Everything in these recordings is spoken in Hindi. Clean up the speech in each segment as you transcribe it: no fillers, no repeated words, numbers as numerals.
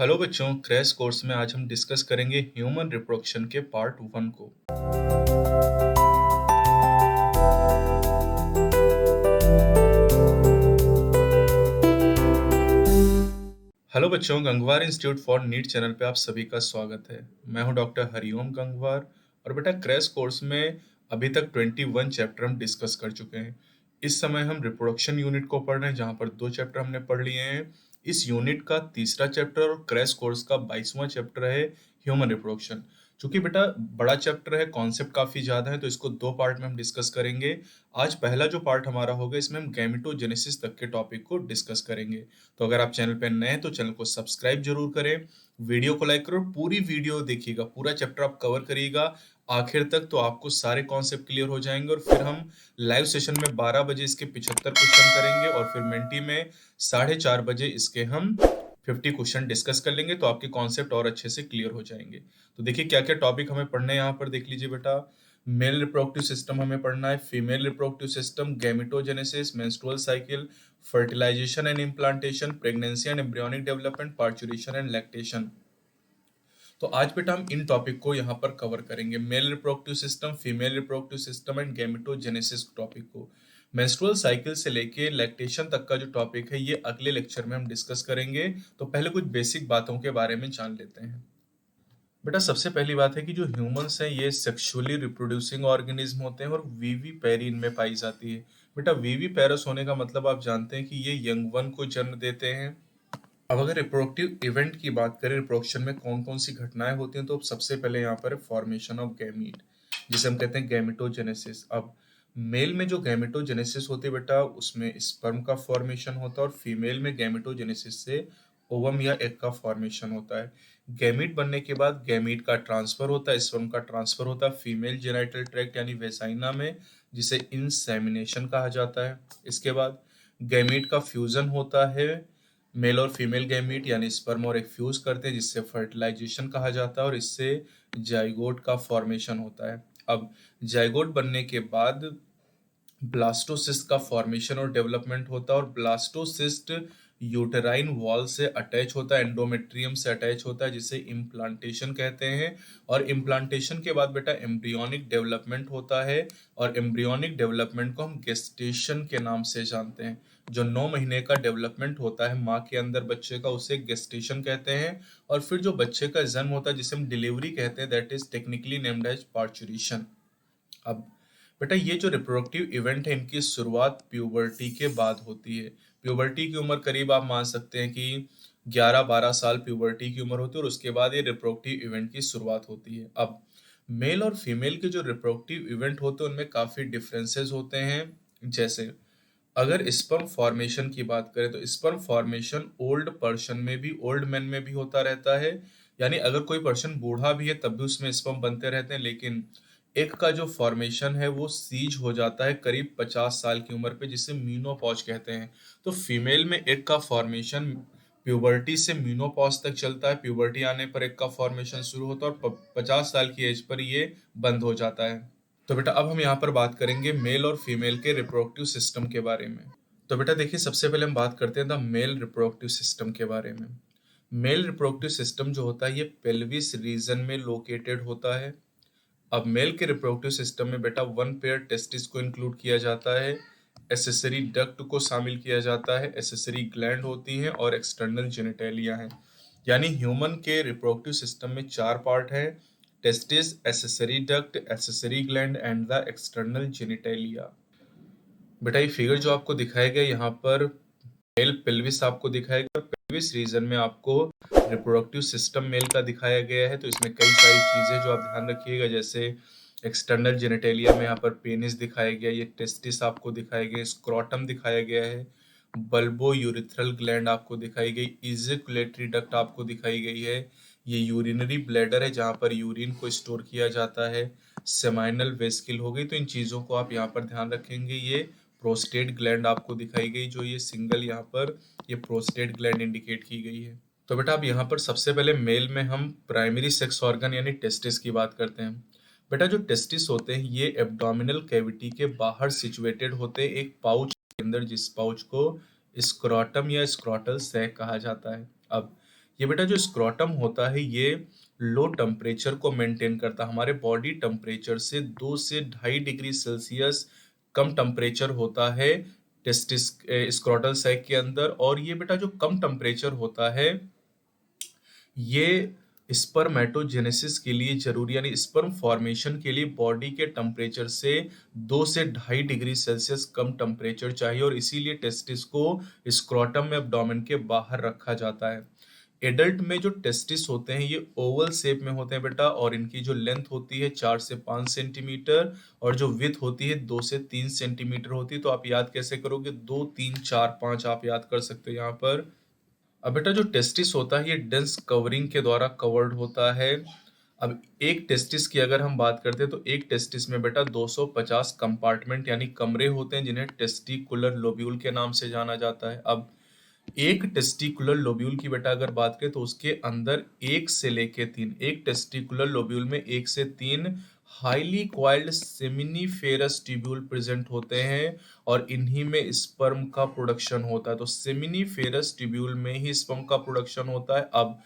हेलो बच्चों, क्रैश कोर्स में आज हम डिस्कस करेंगे ह्यूमन रिप्रोडक्शन के पार्ट 1 को। हेलो बच्चों, Gangwar institute for NEET channel पे आप सभी का स्वागत है। मैं हूं डॉक्टर हरिओम गंगवार और बेटा क्रैश कोर्स में अभी तक 21 चैप्टर हम डिस्कस कर चुके हैं। इस समय हम रिप्रोडक्शन यूनिट को पढ़ रहे हैं, जहां पर 2 चैप्टर हमने पढ़ लिए हैं। इस यूनिट का तीसरा चैप्टर और क्रैश कोर्स का 22वां चैप्टर है ह्यूमन रिप्रोडक्शन। चूंकि बेटा बड़ा चैप्टर है, कॉन्सेप्ट काफी ज्यादा है, तो इसको 2 पार्ट में हम डिस्कस करेंगे। आज पहला जो पार्ट हमारा होगा, इसमें हम गैमेटोजेनेसिस तक के टॉपिक को डिस्कस करेंगे। तो अगर आप चैनल पे नए हैं तो चैनल को सब्सक्राइब जरूर करें, वीडियो को लाइक करो, पूरी वीडियो देखिएगा, पूरा चैप्टर आप कवर करिएगा आखिर तक, तो आपको सारे कॉन्सेप्ट क्लियर हो जाएंगे। और फिर हम लाइव सेशन में 12 बजे इसके 75 क्वेश्चन करेंगे और फिर मेंटी में 4:30 बजे इसके हम 50 क्वेश्चन डिस्कस कर लेंगे, तो आपके कॉन्सेप्ट और अच्छे से क्लियर हो जाएंगे। तो देखिए क्या क्या टॉपिक हमें पढ़ने हैं, यहाँ पर देख लीजिए बेटा। मेल रिप्रोडक्टिव सिस्टम हमें पढ़ना है, female reproductive system, gametogenesis, menstrual cycle, fertilisation and implantation, pregnancy and embryonic development, parturition and lactation. तो आज बेटा हम इन टॉपिक को यहाँ पर कवर करेंगे, male reproductive system, female reproductive system and gametogenesis topic को। मेंस्ट्रुअल साइकिल से लेके लैक्टेशन तक का जो टॉपिक है, ये अगले लेक्चर में हम डिस्कस करेंगे। तो पहले कुछ बेसिक बातों के बारे में जान लेते हैं। बेटा सबसे पहली बात है कि जो ह्यूमंस हैं ये सेक्सुअली रिप्रोड्यूसिंग ऑर्गेनिज्म होते हैं और वीवी पैरी इनमें पाई जाती है। बेटा वीवी पैरस होने का मतलब आप जानते हैं कि ये यंग वन को जन्म देते हैं। अब अगर रिप्रोडक्टिव इवेंट की बात करें, रिप्रोडक्शन में कौन कौन सी घटनाएं होती हैं, तो सबसे पहले यहाँ पर फॉर्मेशन ऑफ गैमीट, जिसे हम कहते हैं गैमेटोजेनेसिस। अब मेल में जो गैमेटोजेनेसिस होती है बेटा, उसमें स्पर्म का फॉर्मेशन होता है और फीमेल में गैमेटोजेनेसिस से ओवम या एग का फॉर्मेशन होता है। गैमीट बनने के बाद गैमीट का ट्रांसफर होता है, स्पर्म का ट्रांसफर होता है फीमेल जेनाइटल ट्रैक्ट यानी वेजाइना में, जिसे इंसेमिनेशन कहा जाता है। इसके बाद गैमीट का फ्यूजन होता है, मेल और फीमेल गैमीट यानी स्पर्म और एग फ्यूज करते हैं, जिससे फर्टिलाइजेशन कहा जाता है और इससे जाइगोट का फॉर्मेशन होता है। अब जाइगोट बनने के बाद ब्लास्टोसिस्ट का फॉर्मेशन और डेवलपमेंट होता है और ब्लास्टोसिस्ट यूटेराइन वॉल से अटैच होता है, एंडोमेट्रियम से अटैच होता है, जिसे इम्प्लांटेशन कहते हैं। और इम्प्लांटेशन के बाद बेटा एम्ब्रियोनिक डेवलपमेंट होता है और एम्ब्रियोनिक डेवलपमेंट को हम गेस्टेशन के नाम से जानते हैं। जो 9 महीने का डेवलपमेंट होता है माँ के अंदर बच्चे का, उसे गेस्टेशन कहते हैं। और फिर जो बच्चे का जन्म होता है, जिसे हम डिलीवरी कहते हैं, that is technically named as parturition. अब बेटा ये जो रिप्रोडक्टिव इवेंट है, इनकी शुरुआत प्यूबर्टी के बाद होती है। प्यूबर्टी की उम्र करीब आप मान सकते हैं कि 11-12 साल प्यूबर्टी की उम्र होती है और उसके बाद ये रिप्रोडक्टिव इवेंट की शुरुआत होती है। अब मेल और फीमेल के जो रिप्रोडक्टिव इवेंट होते हैं, उनमें काफी डिफरेंसेस होते हैं। जैसे अगर स्पर्म फॉर्मेशन की बात करें, तो स्पर्म फॉर्मेशन ओल्ड पर्सन में भी, ओल्ड मैन में भी होता रहता है, यानी अगर कोई पर्सन बूढ़ा भी है तब भी उसमें स्पर्म बनते रहते हैं। लेकिन एग का जो फॉर्मेशन है वो सीज हो जाता है करीब 50 साल की उम्र पे, जिसे मीनोपॉज कहते हैं। तो फीमेल में एग का फॉर्मेशन प्यूबर्टी से मीनोपॉज तक चलता है, प्यूबर्टी आने पर एग का फॉर्मेशन शुरू होता है और 50 साल की एज पर ये बंद हो जाता है। तो बेटा अब हम यहाँ पर बात करेंगे मेल और फीमेल के रिप्रोडक्टिव सिस्टम के बारे में। तो बेटा देखिए, सबसे पहले हम बात करते हैं द मेल रिप्रोडक्टिव सिस्टम के बारे में। मेल रिप्रोडक्टिव सिस्टम जो होता है, ये पेल्विस रीजन में लोकेटेड होता है। अब मेल के रिप्रोडक्टिव सिस्टम में बेटा 1 पेयर टेस्टिस को इंक्लूड किया जाता है, एसेसरी डक्ट को शामिल किया जाता है, एसेसरी ग्लैंड होती हैं और एक्सटर्नल जेनिटेलिया हैं। यानी ह्यूमन के रिप्रोडक्टिव सिस्टम में 4 पार्ट है: testis, accessory duct, accessory gland and the external genitalia. बेटा ये फिगर जो आपको दिखाया गया, यहाँ पर मेल पेल्विस आपको दिखाया गया और पेल्विस रीजन में आपको रिप्रोडक्टिव सिस्टम मेल का दिखाया गया है। तो इसमें कई सारी चीजें जो आप ध्यान रखिएगा, जैसे एक्सटर्नल जेनिटेलिया में यहाँ पर पेनिस दिखाया गया, ये टेस्टिस आपको दिखाया गया, स्क्रोटम दिखाया गया है, बल्बो यूरिथ्रल ग्लैंड आपको दिखाई गई, इजेकुलेटरी डक्ट आपको दिखाई गई है, ये यूरिनरी ब्लैडर है जहाँ पर यूरिन को स्टोर किया जाता है, सेमाइनल वेस्किल हो गई। तो इन चीजों को आप यहाँ पर ध्यान रखेंगे। ये प्रोस्टेट ग्लैंड आपको दिखाई गई, जो ये सिंगल यहाँ पर ये प्रोस्टेट ग्लैंड इंडिकेट की गई है। तो बेटा अब यहाँ पर सबसे पहले मेल में हम प्राइमरी सेक्स ऑर्गन यानी टेस्टिस की बात करते हैं। बेटा जो टेस्टिस होते हैं, ये एब्डोमिनल कैविटी के बाहर सिचुएटेड होते हैं, एक पाउच के अंदर, जिस पाउच को स्क्रोटम या स्क्रोटल सैक कहा जाता है। अब ये बेटा जो स्क्रोटम होता है ये लो टेम्परेचर को मेंटेन करता है। हमारे बॉडी टेम्परेचर से 2 से 2.5 डिग्री सेल्सियस कम टेम्परेचर होता है टेस्टिस स्क्रोटल सैक के अंदर। और ये बेटा जो कम टेम्परेचर होता है ये स्पर्मेटोजेनेसिस के लिए जरूरी यानी स्पर्म फॉर्मेशन के लिए बॉडी के टेम्परेचर से 2 से 2.5 डिग्री सेल्सियस कम टेम्परेचर चाहिए, और इसीलिए टेस्टिस को स्क्रोटम में एब्डोमेन के बाहर रखा जाता है। एडल्ट में जो टेस्टिस होते हैं ये ओवल शेप में होते हैं बेटा, और इनकी जो लेंथ होती है 4 से 5 सेंटीमीटर और जो विड्थ होती है 2 से 3 सेंटीमीटर होती है। तो आप याद कैसे करोगे? 2 3 4 5 आप याद कर सकते हो यहाँ पर। अब बेटा जो टेस्टिस होता है ये डेंस कवरिंग के द्वारा कवर्ड होता है। अब एक टेस्टिस की अगर हम बात करते हैं तो एक टेस्टिस में बेटा 250 कंपार्टमेंट यानी कमरे होते हैं, जिन्हें टेस्टिकुलर लोब्यूल के नाम से जाना जाता है। अब एक टेस्टिकुलर लोब्यूल की बेटा अगर बात करें तो उसके अंदर 1 से लेके 3, एक टेस्टिकुलर लोब्यूल में 1 से 3 highly coiled seminiferous tubule present होते हैं, और इन्हीं में स्पर्म का प्रोडक्शन होता है। तो सेमिनिफेरस ट्यूब्यूल में ही स्पर्म का प्रोडक्शन होता है। अब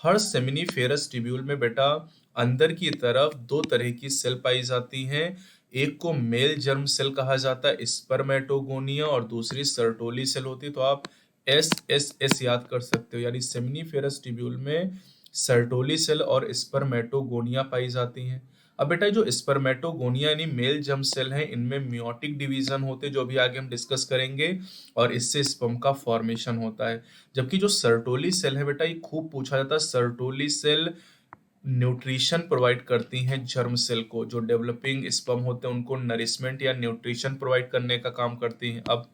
हर सेमिनिफेरस ट्यूब्यूल में बेटा अंदर की तरफ 2 तरह की सेल पाई जाती हैं। एक को मेल जर्म सेल कहा जाता है स्पर्मेटोगोनिया, और दूसरी सर्टोली सेल होती है। तो आप एस याद कर सकते हो, यानी सेमिनिफेरस ट्यूब्यूल में सर्टोली सेल और स्पर्मेटोगोनिया पाई जाती हैं। अब बेटा जो स्पर्मेटोगोनिया यानी मेल जर्म सेल हैं इनमें मियोटिक डिवीजन होते हैं, जो अभी आगे हम डिस्कस करेंगे, और इससे स्पर्म का फॉर्मेशन होता है। जबकि जो सर्टोली सेल है बेटा ये खूब पूछा जाता है। सर्टोली सेल न्यूट्रिशन प्रोवाइड करती हैं जर्म सेल को, जो डेवलपिंग स्पर्म होते हैं उनको नरिशमेंट या न्यूट्रिशन प्रोवाइड करने का काम करती हैं। अब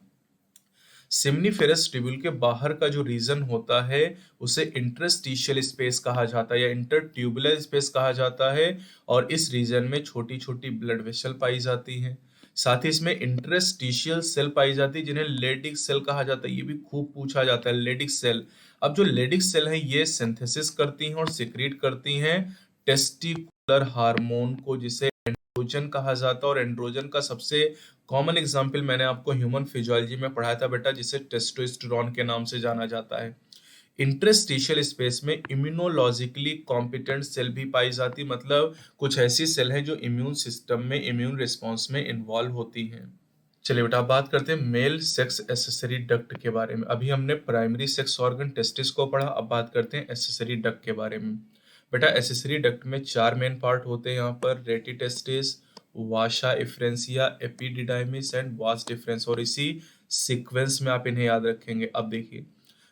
सेमनीफेरस ट्यूब्यूल के बाहर का जो रीजन होता है उसे इंटरस्टिशियल स्पेस कहा जाता है या इंटरट्यूबुलर स्पेस कहा जाता है, और इस रीजन में छोटी छोटी ब्लड वेसल पाई जाती हैं। साथ ही इसमें इंटरस्टिशियल सेल पाई जाती है जिन्हें लेडिक सेल कहा जाता है। ये भी खूब पूछा जाता है, लेडिक सेल। अब जो लेडिक सेल है ये सिंथेसिस करती हैं और सिक्रीट करती हैं टेस्टिकुलर हार्मोन को, जिसे एंड्रोजन कहा जाता है। और एंड्रोजन का सबसे कॉमन एग्जाम्पल मैंने आपको ह्यूमन फिजियोलॉजी में पढ़ाया था बेटा, जिसे टेस्टोस्टेरोन के नाम से जाना जाता है। इंटरस्टिशियल स्पेस में इम्यूनोलॉजिकली कॉम्पिटेंट सेल भी पाई जाती, मतलब कुछ ऐसी सेल हैं जो इम्यून सिस्टम में इम्यून रिस्पॉन्स में इन्वॉल्व होती हैं। चलिए बेटा, आप बात करते हैं मेल सेक्स एसेसरी डक्ट के बारे में। अभी हमने प्राइमरी सेक्स ऑर्गन टेस्टिस को पढ़ा, अब बात करते हैं एसेसरी डक्ट के बारे में। बेटा एसेसरी डक्ट में 4 मेन पार्ट होते हैं यहाँ पर: रेटी testis, Washa efferentia, epididymis and vas deferens, और इसी सीक्वेंस में आप इन्हें याद रखेंगे। अब देखिए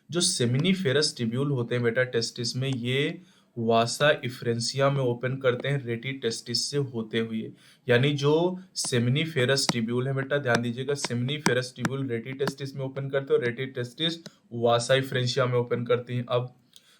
जो सेमिनिफेरस ट्यूब्यूल होते हैं बेटा टेस्टिस में, ये वासा इफ्रेंसिया में ओपन करते हैं रेटी टेस्टिस से होते हुए। यानी जो सेमिनिफेरस ट्यूब्यूल है बेटा, ध्यान दीजिएगा, सेमिनिफेरस ट्यूब्यूल रेटी टेस्टिस में ओपन करते हैं और रेटी टेस्टिस वासा इफ्रेंसिया में ओपन करती हैं। अब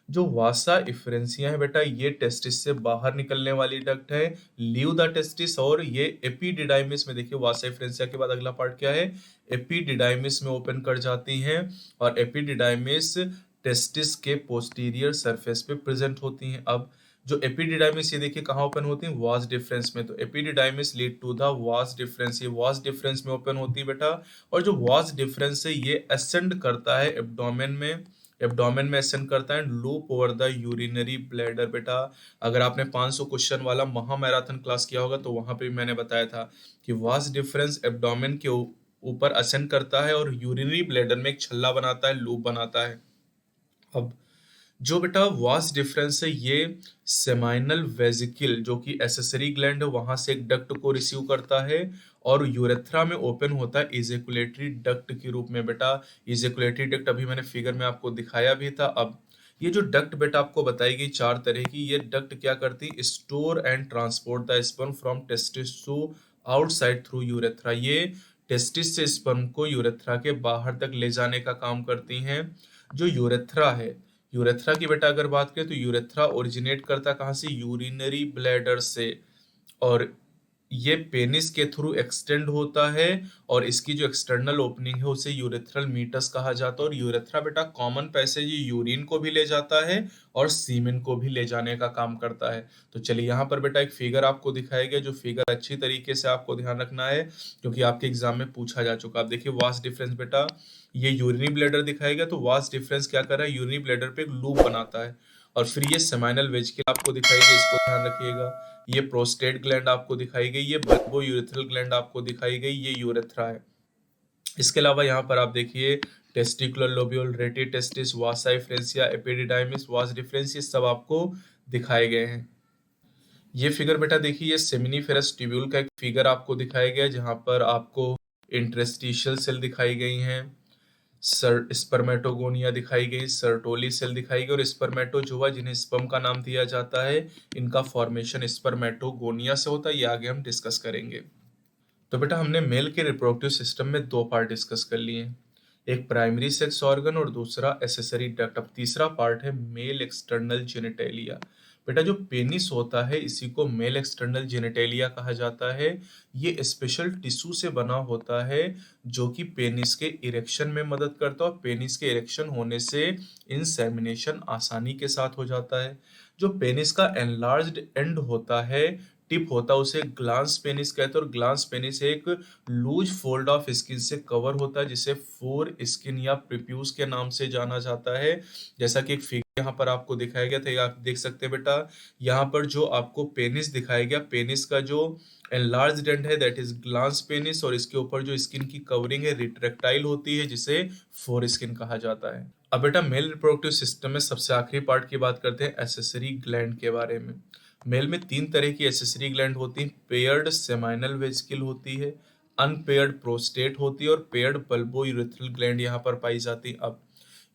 जो वासा इफ्रेंसिया है बेटा ये टेस्टिस से बाहर निकलने वाली डक्ट है, लीव द टेस्टिस। और ये एपिडिडाइमिस में, देखिए वासा इफ्रेंसिया के बाद अगला पार्ट क्या है, एपिडिडाइमिस में ओपन कर जाती हैं, और एपिडिडाइमिस टेस्टिस के पोस्टीरियर सरफेस पे प्रेजेंट होती हैं। अब जो एपिडिडाइमिस ये देखिए कहाँ ओपन होती है, वास डिफरेंस में। तो epididymis lead to the vas deferens, ये वास डिफरेंस में ओपन होती है बेटा। और जो वास डिफरेंस है ये असेंड करता है एब्डोमेन में, एब्डोमेन में असेंड करता है, loop over the urinary bladder. बेटा अगर आपने 500 क्वेश्चन वाला महा मैराथन क्लास किया होगा तो वहां पे भी मैंने बताया था कि वास डिफरेंस एब्डोमेन के ऊपर असेंड करता है और यूरिनरी ब्लैडर में एक छल्ला बनाता है, लूप बनाता है। अब जो बेटा वास डिफरेंस है ये सेमाइनल वेजिकल जो कि एसेसरी ग्लैंड है वहां से एक डक्ट को रिसीव करता है, और यूरेथ्रा में ओपन होता है इजेकुलेटरी डक्ट के रूप में। बेटा इजेकुलेटरी डक्ट अभी मैंने फिगर में आपको दिखाया भी था। अब ये जो डक्ट बेटा आपको बताई गई 4 तरह की, ये डक्ट क्या करती है, store and transport the sperm from testis to outside through urethra. ये टेस्टिस से स्पर्म को यूरेथ्रा के बाहर तक ले जाने का काम करती हैं। जो यूरेथ्रा है, यूरेथ्रा की बेटा अगर बात करें तो यूरेथ्रा ओरिजिनेट करता कहाँ से, यूरिनरी ब्लैडर से। और ये पेनिस के थ्रू एक्सटेंड होता है और इसकी जो एक्सटर्नल ओपनिंग है उसे यूरेथ्रल मीटस कहा जाता है और यूरेथ्रा बेटा कॉमन पैसेज ये यूरिन को भी ले जाता है और सीमेन को भी ले जाने का काम करता है। तो चलिए यहाँ पर बेटा एक फिगर आपको दिखाया गया, जो फिगर अच्छी तरीके से आपको ध्यान रखना है क्योंकि आपके एग्जाम में पूछा जा चुका। आप देखिए वास्ट डिफरेंस बेटा, ये यूरिनी ब्लैडर दिखाया गया, तो वास्ट डिफरेंस क्या कर रहा है, यूरिनी ब्लैडर पे एक लूप बनाता है और फिर ये सेमाइनल वेजिकल आपको दिखाई गई, इसको ध्यान रखिएगा। ये प्रोस्टेट ग्लैंड आपको दिखाई गई, ये बल्बो यूरेथ्रल ग्लैंड आपको दिखाई गई, ये यूरेथ्रा है। इसके अलावा यहाँ पर आप देखिए टेस्टिकुलर लोब्यूल, रेटी टेस्टिस, वासा एफ्रेंसिया, एपिडिडाइमिस, वास डिफरेंस, ये सब आपको दिखाए गए हैं। ये फिगर बेटा देखिए, ये सेमिनिफेरस ट्यूब्यूल का एक फिगर आपको दिखाया गया है जहाँ पर आपको इंटरेस्टिशियल सेल दिखाई गई हैं, स्पर्मेटोगोनिया दिखाई गई, सर्टोली सेल दिखाई गई और स्पर्मेटोजोआ जिन्हें स्पर्म का नाम दिया जाता है, इनका फॉर्मेशन स्पर्मेटोगोनिया से होता है। ये आगे हम डिस्कस करेंगे। तो बेटा हमने मेल के रिप्रोडक्टिव सिस्टम में दो पार्ट डिस्कस कर लिए हैं, एक प्राइमरी सेक्स ऑर्गन और दूसरा एसेसरी डक्ट। अब तीसरा पार्ट है मेल एक्सटर्नल जेनिटेलिया। बेटा जो पेनिस होता है इसी को मेल एक्सटर्नल जेनिटेलिया कहा जाता है। ये स्पेशल टिश्यू से बना होता है जो कि पेनिस के इरेक्शन में मदद करता है और पेनिस के इरेक्शन होने से इंसेमिनेशन आसानी के साथ हो जाता है। जो पेनिस का एनलार्ज्ड एंड होता है, टिप होता है, उसे ग्लांस पेनिस कहते हैं और ग्लांस पेनिस एक लूज फोल्ड ऑफ स्किन से कवर होता है जिसे फोर स्किन या प्रिप्यूस के नाम से जाना जाता है। जैसा कि एक फिगर यहाँ पर आपको दिखाया गया था, ये आप देख सकते हैं बेटा, यहाँ पर जो आपको पेनिस दिखाया गया, पेनिस का जो एनलार्ज्ड एंड है दैट इज ग्लांस पेनिस और इसके ऊपर जो स्किन की कवरिंग है रिट्रैक्टाइल होती है जिसे फोर स्किन कहा जाता है। अब बेटा मेल रिप्रोडक्टिव सिस्टम में सबसे आखिरी पार्ट की बात करते हैं एसेसरी ग्लैंड के बारे में। मेल में तीन तरह की एसेसरी ग्लैंड होती हैं, पेयर्ड सेमाइनल वेजिकल होती है, अनपेयर्ड प्रोस्टेट होती है और पेयर्ड बल्बो यूरेथ्रल ग्लैंड यहाँ पर पाई जाती है। अब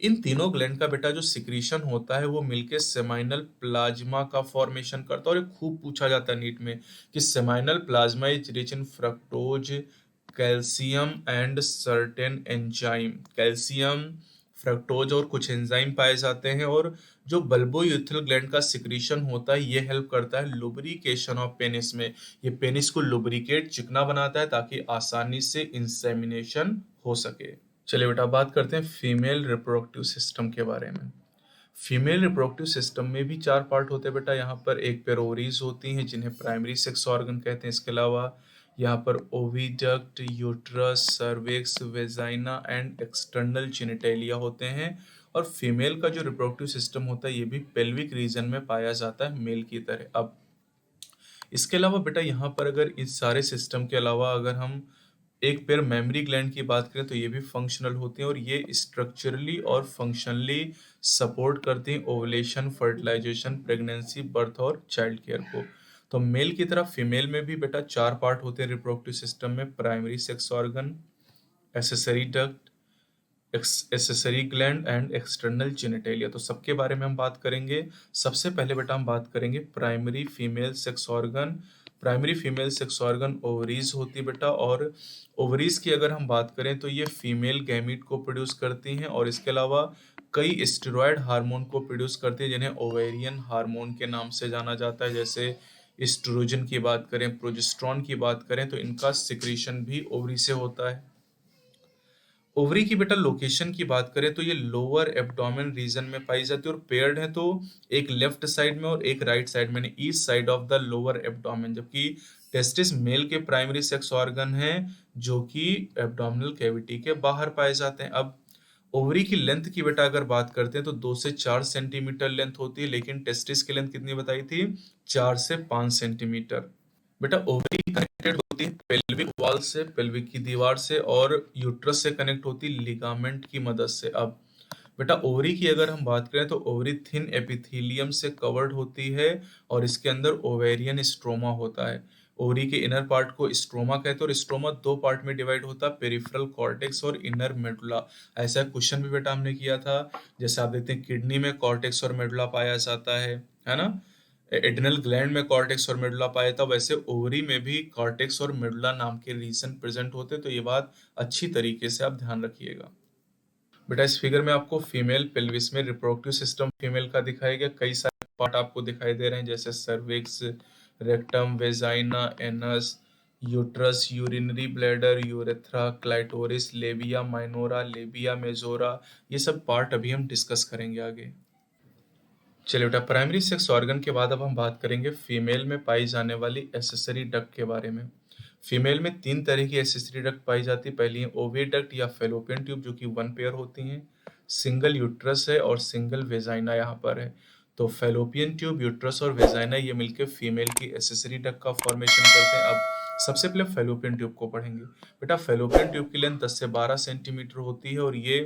इन तीनों ग्लैंड का बेटा जो सिक्रीशन होता है वो मिलके सेमाइनल प्लाज्मा का फॉर्मेशन करता है और ये खूब पूछा जाता है नीट में कि seminal plasma is rich in fructose, calcium and certain enzyme. Calcium, fructose और कुछ एंजाइम पाए जाते हैं और जो बल्बोयूरेथ्रल ग्लैंड का सिक्रीशन होता है ये हेल्प करता है लुब्रिकेशन ऑफ पेनिस में। ये पेनिस को लुब्रिकेट, चिकना बनाता है ताकि आसानी से इंसेमिनेशन हो सके। चलिए बेटा बात करते हैं फीमेल रिप्रोडक्टिव सिस्टम के बारे में। फीमेल रिप्रोडक्टिव सिस्टम में भी चार पार्ट होते हैं बेटा। यहाँ पर एक पेयर ओवरीज होती हैं जिन्हें प्राइमरी सेक्स ऑर्गन कहते हैं। इसके अलावा यहाँ पर oviduct, uterus, cervix, vagina and external genitalia होते हैं। और फीमेल का जो रिप्रोडक्टिव सिस्टम होता है ये भी पेल्विक रीजन में पाया जाता है मेल की तरह। अब इसके अलावा बेटा यहाँ पर अगर इस सारे सिस्टम के अलावा अगर हम एक पेयर मेमरी ग्लैंड की बात करें तो ये भी फंक्शनल होते हैं और ये स्ट्रक्चरली और फंक्शनली सपोर्ट करती हैं ओवुलेशन, फर्टिलाइजेशन, प्रेगनेंसी, बर्थ और चाइल्ड केयर को। तो मेल की तरह फीमेल में भी बेटा चार पार्ट होते हैं रिप्रोडक्टिव सिस्टम में, primary sex organ, accessory duct, accessory gland and external genitalia. तो सबके बारे में हम बात करेंगे। सबसे पहले बेटा हम बात करेंगे primary female sex organ. Primary female sex organ ovaries होती है बेटा और ओवरीज की अगर हम बात करें तो ये फीमेल गैमीट को प्रोड्यूस करती हैं और इसके अलावा कई स्टेरॉयड हार्मोन को प्रोड्यूस करती हैं जिन्हें ओवेरियन हार्मोन के नाम से जाना जाता है। जैसे एस्ट्रोजन की बात करें, प्रोजेस्टेरॉन की बात करें तो इनका सिक्रीशन भी ओवरी से होता है। ओवरी की बेटा लोकेशन की बात करें तो ये लोअर एब्डोमेन रीजन में पाई जाती है और पेयर्ड है तो एक लेफ्ट साइड में और एक राइट साइड में, east side of the lower abdomen. जबकि टेस्टिस मेल के प्राइमरी सेक्स ऑर्गन है जो कि एब्डोमिनल कैविटी के बाहर पाए जाते हैं। अब ओवरी की लेंथ की बेटा अगर बात करते हैं तो 2 से 4 सेंटीमीटर लेंथ होती है, लेकिन टेस्टिस की लेंथ कितनी बताई थी, 4 से 5 सेंटीमीटर। बेटा ओवरी कनेक्टेड होती है पेल्विक वॉल से, पेल्विक की दीवार से, और यूट्रस से कनेक्ट होती है लिगामेंट की मदद से। अब बेटा ओवरी की अगर हम बात करें तो ओवरी थिन एपिथेलियम से कवर्ड होती है और इसके अंदर ओवेरियन स्ट्रोमा होता है। ओवरी के इनर पार्ट को स्ट्रोमा कहते हैं और स्ट्रोमा दो पार्ट में डिवाइड होता है, पेरिफेरल कॉर्टेक्स और इनर मेडुला। ऐसा क्वेश्चन भी बेटा हमने किया था, जैसे आप देखते हैं किडनी में कॉर्टेक्स और मेडुला पाया जाता है ना, एड्रिनल ग्लैंड में कॉर्टेक्स और मेडुला पाया था, वैसे ओवरी में भी कॉर्टेक्स और मेडुला नाम के रीजन प्रेजेंट होते। तो ये बात अच्छी तरीके से आप ध्यान रखिएगा। बेटा इस फिगर में आपको फीमेल पेल्विस में रिप्रोडक्टिव सिस्टम फीमेल का दिखाया गया, कई सारे पार्ट आपको दिखाई दे रहे हैं जैसे cervix, rectum, vagina, anus, uterus, urinary bladder, urethra, clitoris, labia minora, labia majora, ये सब पार्ट अभी हम डिस्कस करेंगे आगे। चलिए बेटा, प्राइमरी सेक्स ऑर्गन के बाद अब हम बात करेंगे फीमेल में पाई जाने वाली एसेसरी डक्ट के बारे में। फीमेल में 3 तरह की एसेसरी डक्ट पाई जाती है। पहली है ओविडक्ट या फेलोपियन ट्यूब, जो कि 1 पेयर होती हैं। सिंगल यूट्रस है और सिंगल वेजाइना यहाँ पर है। तो फेलोपियन ट्यूब, यूट्रस और वेजाइना ये मिलकर फीमेल की एसेसरी डक्ट का फॉर्मेशन करते हैं। अब सबसे पहले फेलोपियन ट्यूब को पढ़ेंगे। बेटा, फेलोपियन ट्यूब की लेंथ 10 से 12 सेंटीमीटर होती है और ये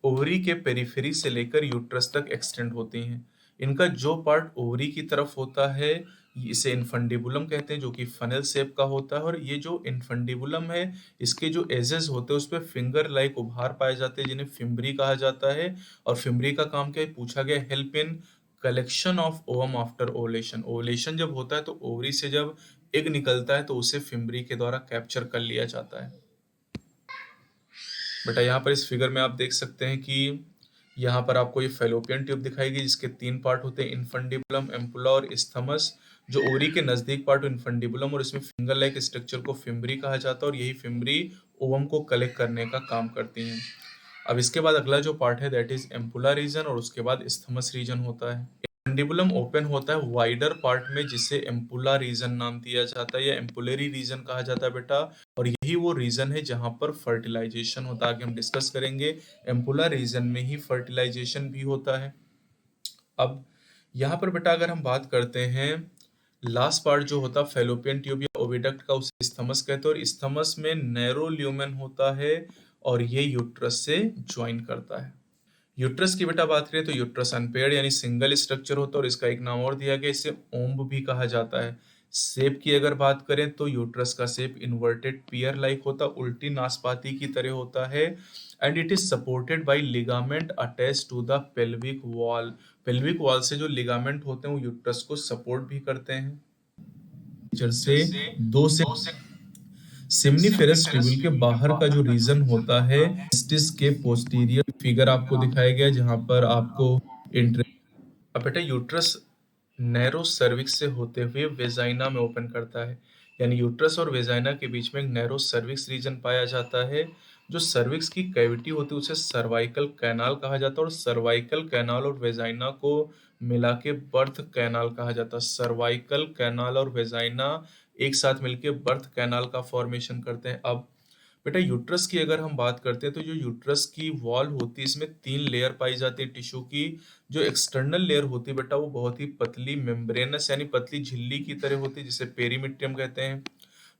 ओवरी के पेरिफेरी से लेकर यूट्रस तक एक्सटेंड होती हैं। इनका जो पार्ट ओवरी की तरफ होता है इसे इनफंडिबुलम कहते हैं, जो कि फनल शेप का होता है। और ये जो इनफंडिबुलम है, इसके जो एजेस होते हैं उस पर फिंगर लाइक उभार पाए जाते हैं, जिन्हें फिम्बरी कहा जाता है। और फिम्बरी का काम क्या है पूछा गया, help in collection of ovum after ovulation. Ovulation जब होता है तो ओवरी से जब एग निकलता है तो उसे फिम्बरी के द्वारा कैप्चर कर लिया जाता है। बेटा, यहाँ पर इस फिगर में आप देख सकते हैं कि यहाँ पर आपको ये फेलोपियन ट्यूब दिखाई गई, जिसके 3 पार्ट होते हैं, इनफंडिबुलम, एम्पुला और इस्थमस। जो ओवरी के नजदीक पार्ट इनफंडिबुलम और इसमें फिंगर लाइक स्ट्रक्चर को फिम्बरी कहा जाता है, और यही फिम्बरी ओवम को कलेक्ट करने का काम करती हैं। अब इसके बाद अगला जो पार्ट है दैट इज एम्पुला रीजन, और उसके बाद इस्थमस रीजन होता है। मैंडिबुलम ओपन होता है वाइडर पार्ट में, जिसे एम्पुला रीजन नाम दिया जाता है या एम्पुलरी रीजन कहा जाता है बेटा। और यही वो रीजन है जहां पर फर्टिलाइजेशन होता है, आगे हम डिस्कस करेंगे। एम्पुला रीजन में ही फर्टिलाइजेशन भी होता है। अब यहाँ पर बेटा अगर हम बात करते हैं, लास्ट पार्ट जो होता है फेलोपियन ट्यूब या ओविडक्ट का, उसे स्थमस कहते हैं। और स्थमस में नैरो ल्यूमेन होता है और ये यूट्रस से ज्वाइन करता है। यूट्रस की बेटा बात करें तो यूट्रस अनपेयर्ड यानी सिंगल स्ट्रक्चर होता है, और इसका एक नाम और दिया गया, इसे ओम्ब भी कहा जाता है। शेप की अगर बात करें तो यूट्रस का शेप इन्वर्टेड पियर लाइक होता है, उल्टी नाशपाती की तरह होता है। And it is supported by ligament attach to the pelvic wall. Pelvic wall से जो लिगामेंट होते हैं वो यूट्रस को सपोर्ट भी करते हैं। से 2 से सेमनीफेरस ट्यूबुल के बाहर का जो रीजन होता है टेस्टिस के पोस्टीरियर, फिगर आपको दिखाया गया जहां पर आपको अब बेटा यूट्रस नैरो सर्विक्स से होते हुए वेजाइना में ओपन करता है। यानी यूट्रस और वेजाइना के बीच में एक नैरो सर्विक्स रीजन पाया जाता है। जो सर्विक्स की कैविटी होती है उसे सर्वाइकल कैनाल कहा जाता है, और सर्वाइकल कैनाल और वेजाइना को मिला के बर्थ कैनाल कहा जाता है। सर्वाइकल कैनाल और वेजाइना एक साथ मिलके बर्थ कैनाल का फॉर्मेशन करते हैं। अब बेटा यूट्रस की अगर हम बात करते हैं तो जो यूट्रस की वॉल होती है इसमें 3 लेयर पाई जाती है टिश्यू की। जो एक्सटर्नल लेयर होती है बेटा वो बहुत ही पतली मेम्ब्रेनस यानी पतली झिल्ली की तरह होती है, जिसे पेरीमेट्रियम कहते हैं।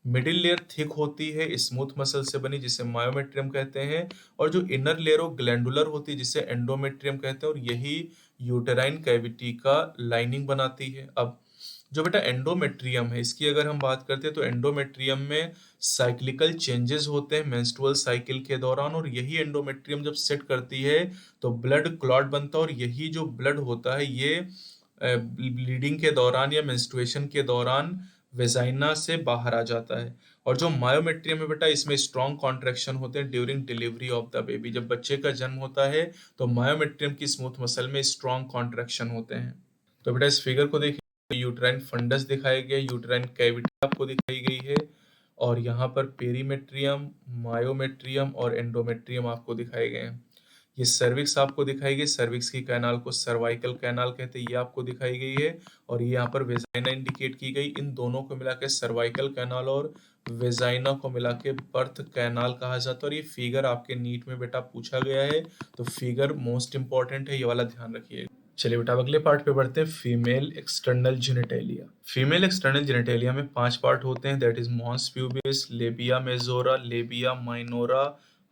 मिडिल लेयर थिक होती है स्मूथ मसल से बनी, जिसे मायोमेट्रियम कहते हैं। और जो इनर लेयर वो ग्लैंडुलर होती है, जिसे एंडोमेट्रियम कहते हैं, और यही यूटेराइन कैविटी का लाइनिंग बनाती है। अब जो बेटा एंडोमेट्रियम है, इसकी अगर हम बात करते हैं तो एंडोमेट्रियम में साइक्लिकल चेंजेस होते हैं मेंस्ट्रुअल साइकिल के दौरान, और यही एंडोमेट्रियम जब सेट करती है तो ब्लड क्लॉट बनता है, और यही जो ब्लड होता है ये ब्लीडिंग के दौरान या मेंस्ट्रुएशन के दौरान वेजाइना से बाहर आ जाता है। और जो मायोमेट्रियम है बेटा, इसमें स्ट्रॉन्ग कॉन्ट्रैक्शन होते हैं during delivery of the baby. जब बच्चे का जन्म होता है तो मायोमेट्रियम की स्मूथ मसल में स्ट्रॉन्ग कॉन्ट्रैक्शन होते हैं। तो बेटा इस फिगर को देखिए, यूट्राइन फंडस दिखाया गया है, यूट्राइन कैविटी आपको दिखाई गई है, और यहाँ पर पेरीमेट्रियम, मायोमेट्रियम और एंडोमेट्रियम आपको दिखाए गए हैं। ये सर्विक्स आपको दिखाई गई, सर्विक्स की कैनाल को सर्वाइकल कैनाल कहते हैं, ये आपको दिखाई गई है। और ये यहाँ पर वेजाइना इंडिकेट की गई। इन दोनों को मिला के सर्वाइकल कैनाल और वेजाइना को मिला के बर्थ कैनाल कहा जाता है। और ये फिगर आपके नीट में बेटा पूछा गया है, तो फिगर मोस्ट इंपॉर्टेंट है, ये वाला ध्यान रखिएगा। चलिए बेटा अब अगले पार्ट पे बढ़ते हैं, female external genitalia. Female external genitalia में 5 पार्ट होते हैं, that is mons pubis, labia majora, labia minora,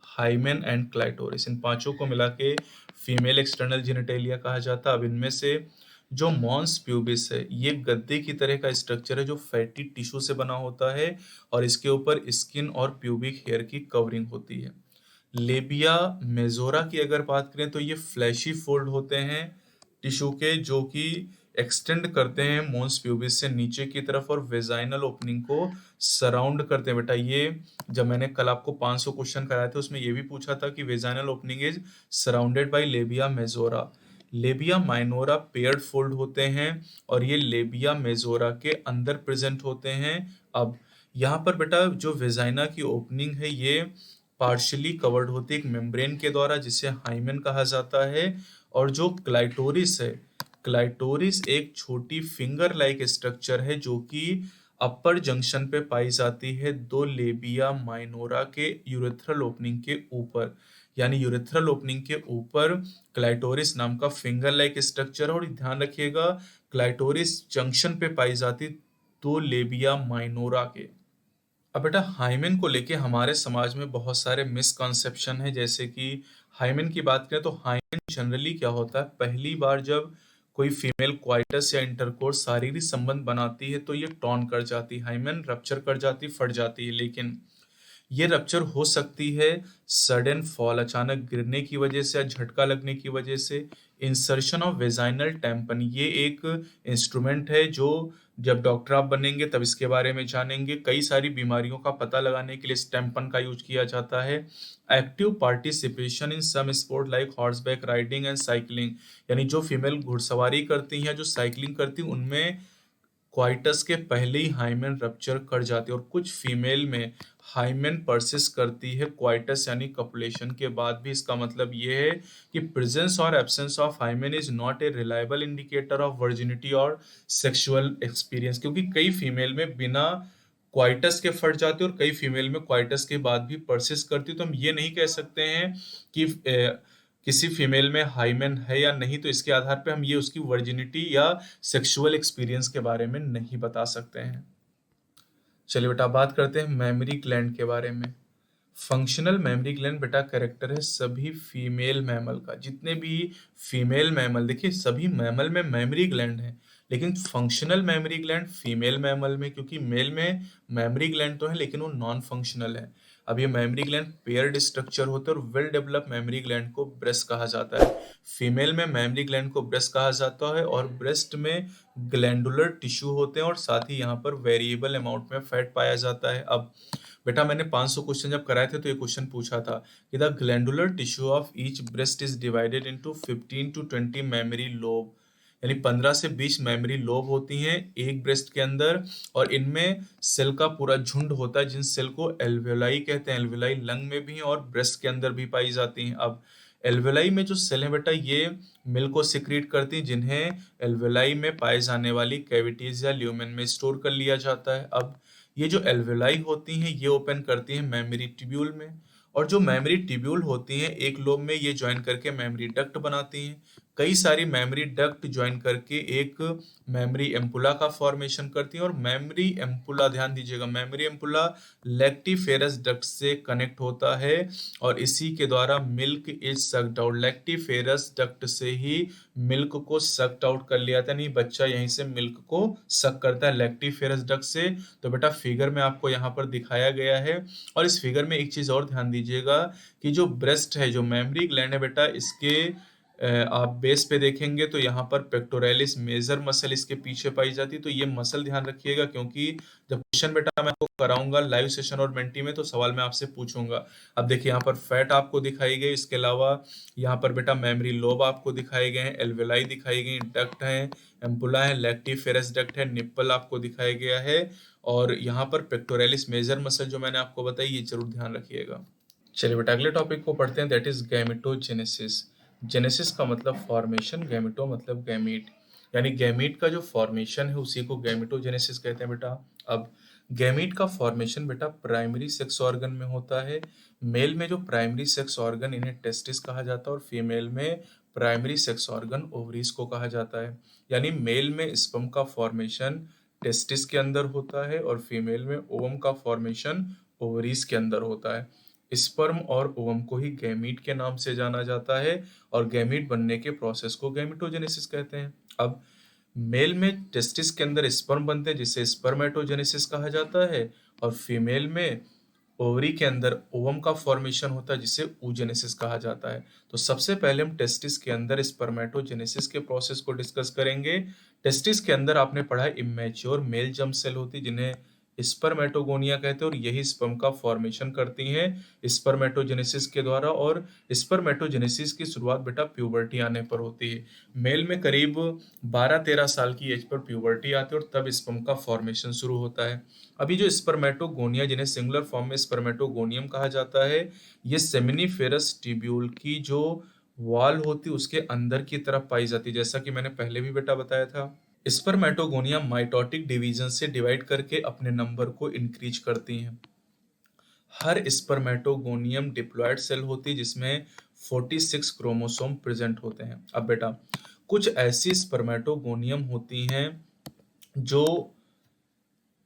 hymen and clitoris. इन पांचों को मिला के फीमेल एक्सटर्नल जेनिटेलिया कहा जाता है। अब इनमें से जो मॉन्स प्यूबिस है ये गद्दे की तरह का स्ट्रक्चर है जो फैटी टिश्यू से बना होता है, और इसके ऊपर स्किन और प्यूबिक हेयर की कवरिंग होती है। लेबिया मेजोरा की अगर बात करें तो ये फ्लैशी फोल्ड होते हैं टिश्यू के, जो कि एक्सटेंड करते हैं मोन्स प्यूबिस से नीचे की तरफ और वेजाइनल ओपनिंग को सराउंड करते हैं। बेटा ये जब मैंने कल आपको 500 क्वेश्चन कराए थे उसमें ये भी पूछा था कि vaginal opening is surrounded by लेबिया majora. Labia minora paired fold होते हैं और ये लेबिया मेजोरा के अंदर प्रेजेंट होते हैं। अब यहाँ पर बेटा जो वेजाइना की ओपनिंग है ये पार्शियली कवर्ड होती है एक मेम्ब्रेन के द्वारा जिसे हाइमेन कहा जाता है। और जो क्लाइटोरिस है, क्लाइटोरिस एक छोटी फिंगर लाइक स्ट्रक्चर है जो कि अपर जंक्शन पे पाई जाती है दो लेबिया माइनोरा के यूरेथ्रल ओपनिंग के ऊपर। यानी यूरेथ्रल ओपनिंग के ऊपर क्लाइटोरिस नाम का फिंगर लाइक स्ट्रक्चर है। और ध्यान रखिएगा क्लाइटोरिस जंक्शन पे पाई जाती दो लेबिया माइनोरा के। अब बेटा हाइमेन को लेके हमारे समाज में बहुत सारे मिसकंसेप्शन है। जैसे कि हाइमेन की बात करें तो हाइमेन जनरली क्या होता है, पहली बार जब कोई फीमेल क्वाइटस या इंटरकोर्स शारीरिक संबंध बनाती है तो ये टॉन कर जाती है, हाइमेन रप्चर कर जाती, फट जाती है। लेकिन ये रप्चर हो सकती है सडन फॉल, अचानक गिरने की वजह से या झटका लगने की वजह से। इंसर्शन ऑफ वेजाइनल टैम्पन ये एक इंस्ट्रूमेंट है जो जब डॉक्टर आप बनेंगे तब इसके बारे में जानेंगे। कई सारी बीमारियों का पता लगाने के लिए इस टैम्पन का यूज किया जाता है। Active participation in some sport like horseback riding and cycling, यानी जो फीमेल घुड़सवारी करती हैं, जो साइकिलिंग करती हैं, उनमें क्वाइटस के पहले ही हाइमेन रप्चर कर जाती है। और कुछ फीमेल में हाइमेन परसिस्ट करती है क्वाइटस यानी कपुलेशन के बाद भी। इसका मतलब ये है कि प्रेजेंस और absence of hymen is not a reliable indicator of virginity और सेक्सुअल एक्सपीरियंस, क्योंकि कई फीमेल में बिना क्वाइटस के फट जाती है और कई फीमेल में क्वाइटस के बाद भी परसिस्ट करती है। तो हम ये नहीं कह सकते हैं कि किसी फीमेल में हाइमेन है या नहीं, तो इसके आधार पे हम ये उसकी वर्जिनिटी या सेक्सुअल एक्सपीरियंस के बारे में नहीं बता सकते हैं। चलिए बेटा बात करते हैं मेमोरी ग्लैंड के बारे में। फंक्शनल मेमोरी ग्लैंड बेटा कैरेक्टर है सभी फीमेल मैमल का। जितने भी फीमेल मैमल, देखिए सभी मैमल में मेमोरी ग्लैंड है, लेकिन functional mammary gland female mammal में, क्योंकि मेल में मेमोरी ग्लैंड तो है लेकिन वो नॉन फंक्शनल है। अब ये मेमोरी ग्लैंड पेयर्ड स्ट्रक्चर होते हैं और वेल डेवलप मेमोरी ग्लैंड को ब्रेस्ट कहा जाता है। फीमेल में मेमोरी ग्लैंड को ब्रेस्ट कहा जाता है और ब्रेस्ट में ग्लैंडुलर टिश्यू होते हैं और साथ ही यहाँ पर वेरिएबल अमाउंट में फैट पाया जाता है। अब बेटा मैंने 500 क्वेश्चन जब कराए थे तो ये क्वेश्चन पूछा था कि the glandular tissue of each breast is divided into 15 to 20 memory lobe, यानी 15 से 20 मेमोरी लोब होती हैं एक ब्रेस्ट के अंदर। और इनमें सेल का पूरा झुंड होता है जिन सेल को एल्वेलाई कहते हैं। एल्वेलाई लंग में भी हैं और ब्रेस्ट के अंदर भी पाई जाती हैं। अब एल्वेलाई में जो सेल है बेटा ये मिल्क को सिक्रीट करती हैं, जिन्हें एल्वेलाई में पाए जाने वाली कैविटीज या ल्यूमेन में स्टोर कर लिया जाता है। अब ये जो एल्वेलाई होती हैं ये ओपन करती हैं मेमोरी ट्यूब्यूल में, और जो मेमोरी ट्यूब्यूल होती हैं एक लोब में ये ज्वाइन करके मेमोरी डक्ट बनाती हैं। कई सारी मेमोरी डक्ट ज्वाइन करके एक मेमोरी एम्पुला का फॉर्मेशन करती हैं। और मेमोरी एम्पुला, ध्यान दीजिएगा, मेमोरी एम्पुला लैक्टिफेरस डक्ट से कनेक्ट होता है और इसी के द्वारा milk is sucked out. Lactiferous duct से ही मिल्क को सक्ड आउट कर लिया था, नहीं बच्चा यहीं से मिल्क को सक करता है लैक्टिफेरस डक्ट से। तो बेटा फिगर में आपको यहाँ पर दिखाया गया है। और इस फिगर में एक चीज और ध्यान दीजिएगा कि जो ब्रेस्ट है, जो मेमोरी ग्लैंड है बेटा, इसके आप बेस पे देखेंगे तो यहाँ पर पेक्टोरैलिस मेजर मसल इसके पीछे पाई जाती है। तो ये मसल ध्यान रखिएगा, क्योंकि जब क्वेश्चन बेटा मैं आपको कराऊंगा लाइव सेशन और मेंटी में तो सवाल मैं आपसे पूछूंगा। अब देखिए यहाँ पर फैट आपको दिखाई गई, इसके अलावा यहाँ पर बेटा मेमोरी लोब आपको दिखाए गए हैं, एल्वेलाई दिखाई गई, डक्ट है, एम्पुला है, लैक्टिफेरस डक्ट है, निप्पल आपको दिखाया गया है, और यहाँ पर पेक्टोरैलिस मेजर मसल जो मैंने आपको बताई ये जरूर ध्यान रखिएगा। चलिए बेटा अगले टॉपिक को पढ़ते हैं, दैट इज गैमेटोजेनेसिस। जेनेसिस का मतलब फॉर्मेशन, गैमेटो मतलब गैमीट, यानी गैमीट का जो फॉर्मेशन है उसी को गैमेटोजेनेसिस कहते हैं बेटा। अब गैमीट का फॉर्मेशन बेटा प्राइमरी सेक्स ऑर्गन में होता है। मेल में जो प्राइमरी सेक्स ऑर्गन इन्हें टेस्टिस कहा जाता है और फीमेल में प्राइमरी सेक्स ऑर्गन ओवरीज को कहा जाता है। यानी मेल में स्पर्म का फॉर्मेशन टेस्टिस के अंदर होता है और फीमेल में ओवम का फॉर्मेशन ओवरीज के अंदर होता है। स्पर्म और ओवम को ही गैमीट के नाम से जाना जाता है और गैमीट बनने के प्रोसेस को गैमेटोजेनेसिस कहते हैं। अब मेल में टेस्टिस के अंदर स्पर्म बनते हैं जिसे स्पर्मेटोजेनेसिस कहा जाता है, और फीमेल में ओवरी के अंदर ओवम का फॉर्मेशन होता है जिसे oogenesis कहा जाता है। तो सबसे पहले हम टेस्टिस के अंदर स्पर्मेटोजेनेसिस के प्रोसेस को डिस्कस करेंगे। टेस्टिस के अंदर आपने पढ़ा है इमेच्योर मेल जर्म सेल होती है जिन्हें स्पर्मेटोगोनिया कहते हैं और यही स्पर्म का फॉर्मेशन करती हैं स्पर्मेटोजेनेसिस के द्वारा। और स्पर्मेटोजेनेसिस की शुरुआत बेटा प्यूबर्टी आने पर होती है। मेल में करीब 12-13 साल की एज पर प्यूबर्टी आती है और तब स्पर्म का फॉर्मेशन शुरू होता है। अभी जो स्पर्मेटोगोनिया, जिन्हें सिंगुलर फॉर्म में स्पर्मेटोगोनियम कहा जाता है, ये सेमिनिफेरस ट्यूब्यूल की जो वॉल होती है उसके अंदर की तरफ पाई जाती है, जैसा कि मैंने पहले भी बेटा बताया था। स्पर्मेटोगोनिया माइटोटिक डिवीजन से डिवाइड करके अपने नंबर को इंक्रीज करती हैं। हर स्पर्मेटोगोनियम डिप्लॉयड सेल होती है जिसमें 46 क्रोमोसोम प्रेजेंट होते हैं। अब बेटा कुछ ऐसी स्पर्मेटोगोनियम होती हैं जो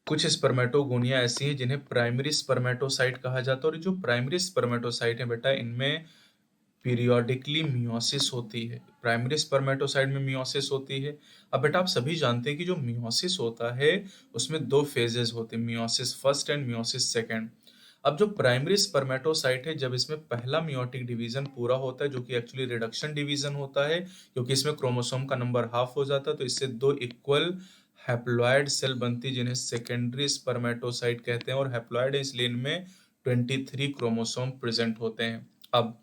कुछ स्पर्मेटोगोनिया ऐसी हैं जिन्हें प्राइमरी स्पर्मेटोसाइट कहा जाता है। और जो प्राइमरी स्पर्मेटोसाइट है बेटा, इनमें पीरियोडिकली मियोसिस होती है। प्राइमरी स्पर्मेटोसाइट में मियोसिस होती है। अब बेटा आप सभी जानते हैं कि जो मियोसिस होता है उसमें दो फेजेस होते हैं, meiosis first and meiosis second. अब जो प्राइमरी स्पर्मेटोसाइट है, जब इसमें पहला मियोटिक डिवीजन पूरा होता है, जो कि एक्चुअली रिडक्शन डिवीजन होता है क्योंकि इसमें क्रोमोसोम का नंबर हाफ हो जाता है, तो इससे दो इक्वल हैप्लॉयड सेल बनती है जिन्हें सेकेंडरी स्पर्मेटोसाइट कहते हैं। और हैप्लॉयड इसलिए इनमें 23 क्रोमोसोम प्रेजेंट होते हैं। अब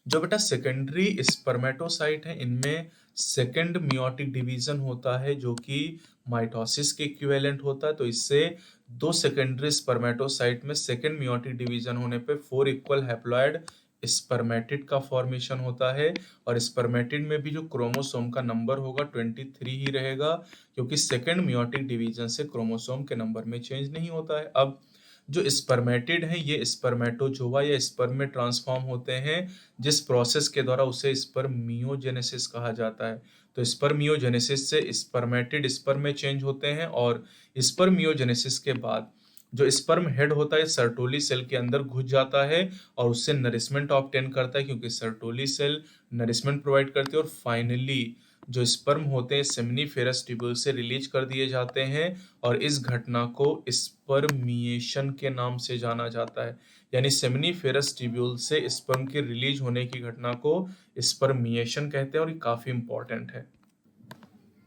जो बेटा सेकेंडरी स्पर्मेटोसाइट है, इनमें सेकेंड मियोटिक डिवीजन होता है जो कि माइटोसिस के इक्विवेलेंट होता है। तो इससे दो सेकेंडरी स्पर्मेटोसाइट में सेकेंड मियोटिक डिवीजन होने पे 4 इक्वल हैप्लॉयड स्पर्मेटिड का फॉर्मेशन होता है। और स्पर्मेटिड में भी जो क्रोमोसोम का नंबर होगा 23 ही रहेगा, क्योंकि सेकेंड मियोटिक डिवीजन से क्रोमोसोम के नंबर में चेंज नहीं होता है। अब जो स्पर्मेटिड है ये स्पर्मेटोजोआ या स्पर्म में ट्रांसफॉर्म होते हैं, जिस प्रोसेस के द्वारा उसे स्पर्मियोजेनेसिस कहा जाता है। तो स्पर्मियोजेनेसिस से स्पर्मेटिड स्पर्म में चेंज होते हैं और स्पर्मियोजेनेसिस के बाद जो स्पर्म हेड होता है सर्टोली सेल के अंदर घुस जाता है और उससे नरिशमेंट ऑब्टेन करता है, क्योंकि सर्टोली सेल नरिशमेंट प्रोवाइड करती है। और फाइनली जो स्पर्म होते हैं सेमिनिफेरस ट्यूब्यूल से रिलीज कर दिए जाते हैं और इस घटना को स्पर्मिएशन के नाम से जाना जाता है। यानी सेमिनिफेरस ट्यूब्यूल से स्पर्म के रिलीज होने की घटना को स्पर्मिएशन कहते हैं और ये काफी इंपॉर्टेंट है।